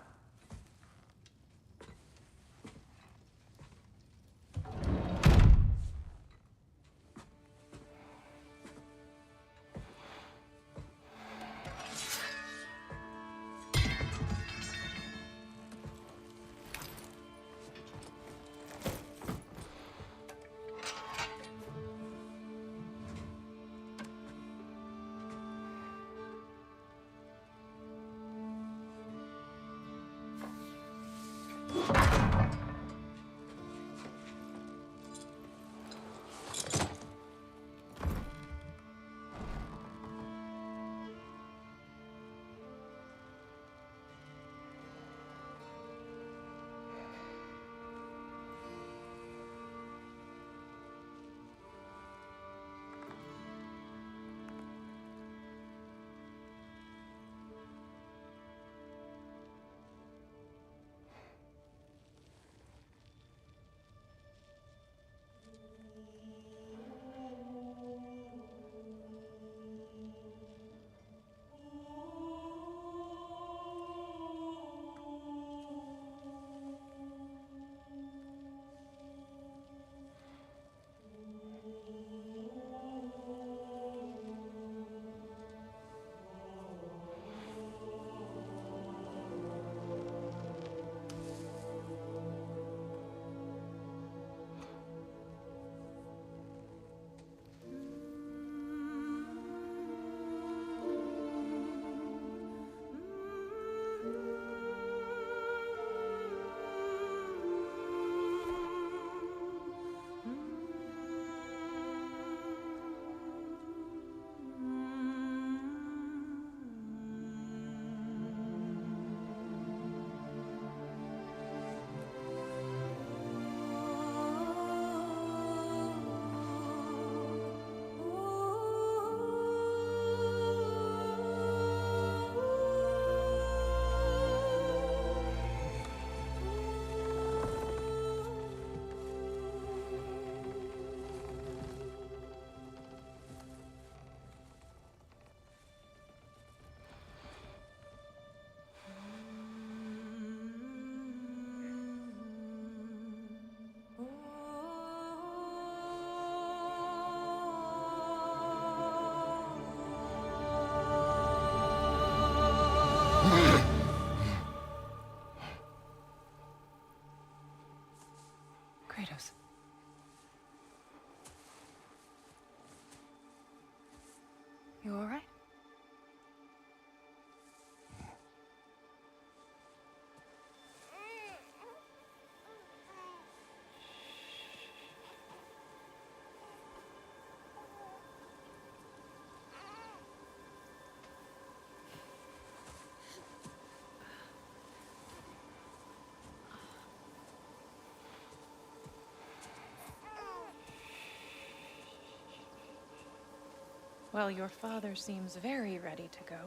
[SPEAKER 1] Well, your father seems very ready to go.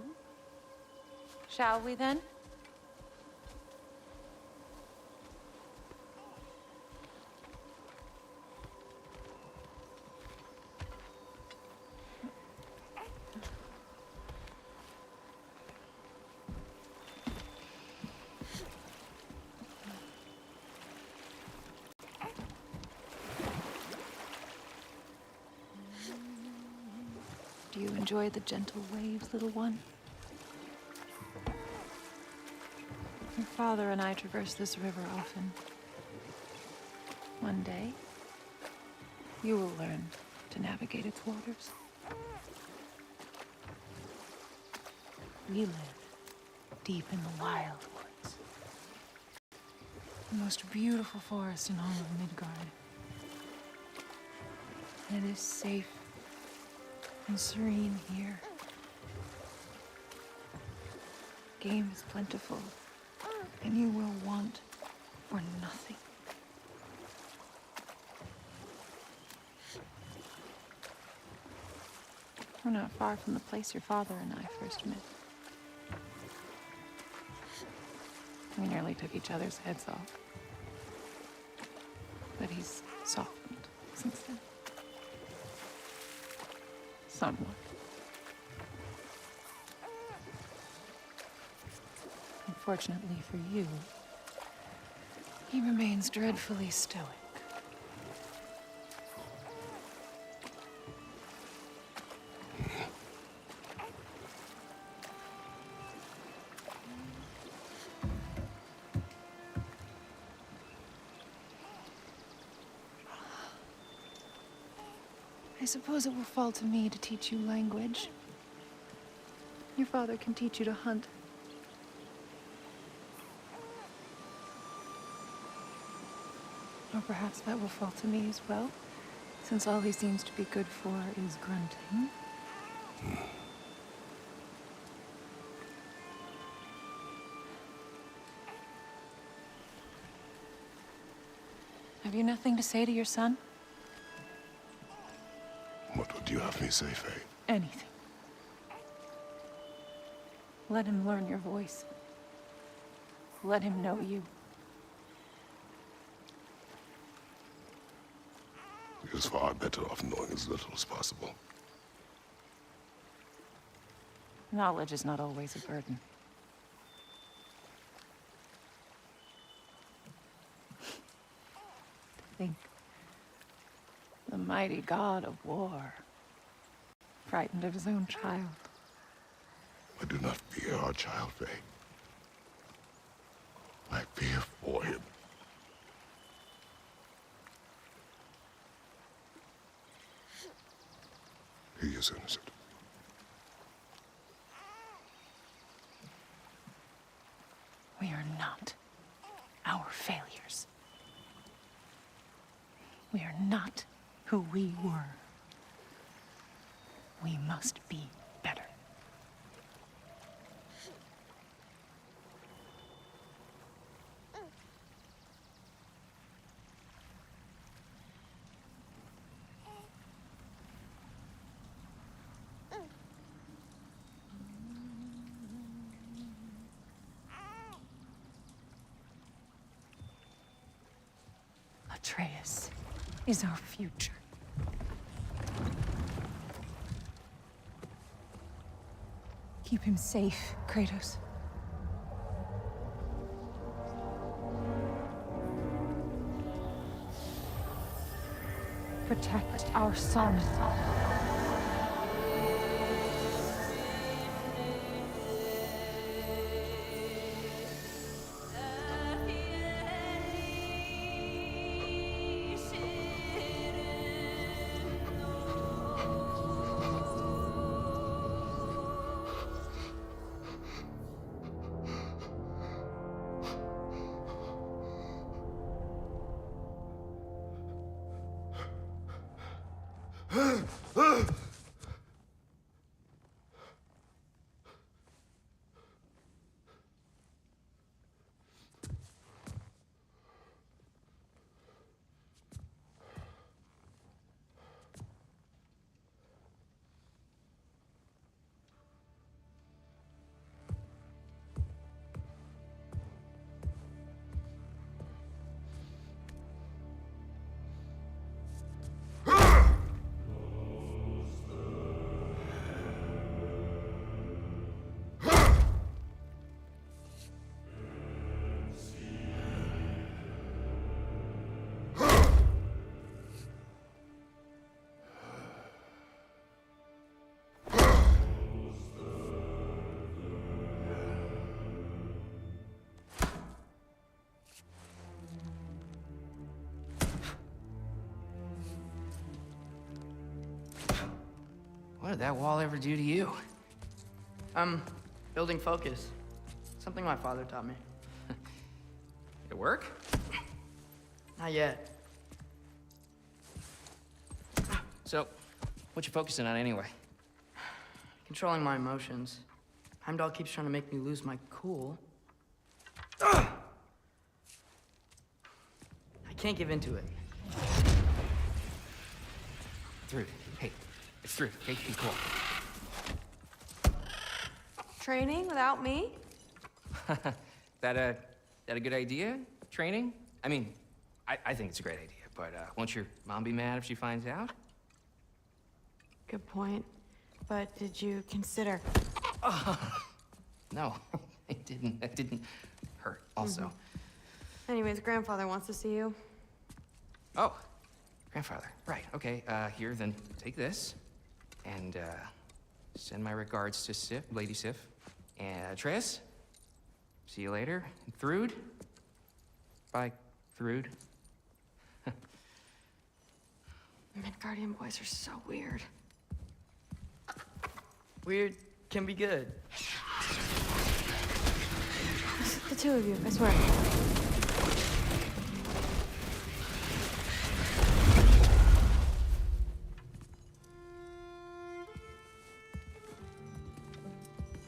[SPEAKER 1] Shall we then? Do you enjoy the gentle waves, little one? Your father and I traverse this river often. One day, you will learn to navigate its waters. We live deep in the wild woods. The most beautiful forest in all of Midgard. And it is safe and serene here. Game is plentiful, and you will want for nothing. We're not far from the place your father and I first met. We nearly took each other's heads off. But he's softened since then. Somewhat. Unfortunately for you, he remains dreadfully stoic. I suppose it will fall to me to teach you language. Your father can teach you to hunt. Or perhaps that will fall to me as well, since all he seems to be good for is grunting. Have you nothing to say to your son?
[SPEAKER 2] What would you have me say, Faye?
[SPEAKER 1] Anything. Let him learn your voice. Let him know you.
[SPEAKER 2] He is far better off knowing as little as possible.
[SPEAKER 1] Knowledge is not always a burden. To think the mighty god of war, frightened of his own child.
[SPEAKER 2] I do not fear our child, Faye. I fear for him. He is innocent.
[SPEAKER 1] We are not our failures. We are not who we were. We must be better. Atreus is our future. Keep him safe, Kratos. Protect our son.
[SPEAKER 15] What did that wall ever do to you?
[SPEAKER 16] Building focus. Something my father taught me.
[SPEAKER 15] It work?
[SPEAKER 16] Not yet.
[SPEAKER 15] So, what you focusing on anyway?
[SPEAKER 16] Controlling my emotions. Heimdall keeps trying to make me lose my cool. I can't give into it.
[SPEAKER 15] Thrud, hey, it's Thrud. Hey, be cool.
[SPEAKER 5] Training without me?
[SPEAKER 15] That a good idea? Training? I mean, I think it's a great idea, but won't your mom be mad if she finds out?
[SPEAKER 5] Good point. But did you consider...
[SPEAKER 15] No, I didn't. That didn't hurt, also.
[SPEAKER 5] Anyways, grandfather wants to see you.
[SPEAKER 15] Oh, grandfather. Right, okay. Here, then take this. And, send my regards to Sif, Lady Sif. And, Triss. See you later. And Thrud. Bye, Thrud.
[SPEAKER 5] Midgardian boys are so weird.
[SPEAKER 16] Weird can be good.
[SPEAKER 5] The two of you, I swear.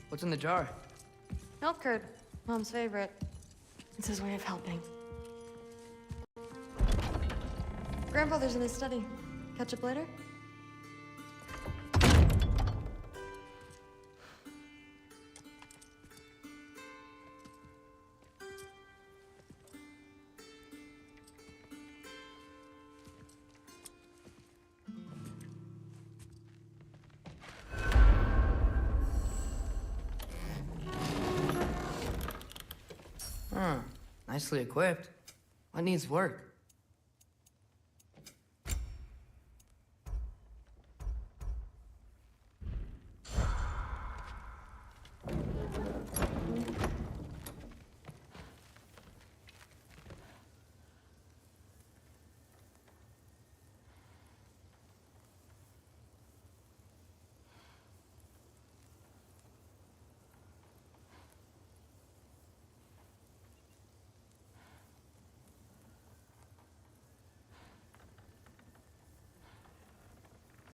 [SPEAKER 16] What's in the jar?
[SPEAKER 5] Milk curd, Mom's favorite. It's his way of helping. Grandfather's in his study. Catch up later?
[SPEAKER 16] Nicely equipped. What needs work?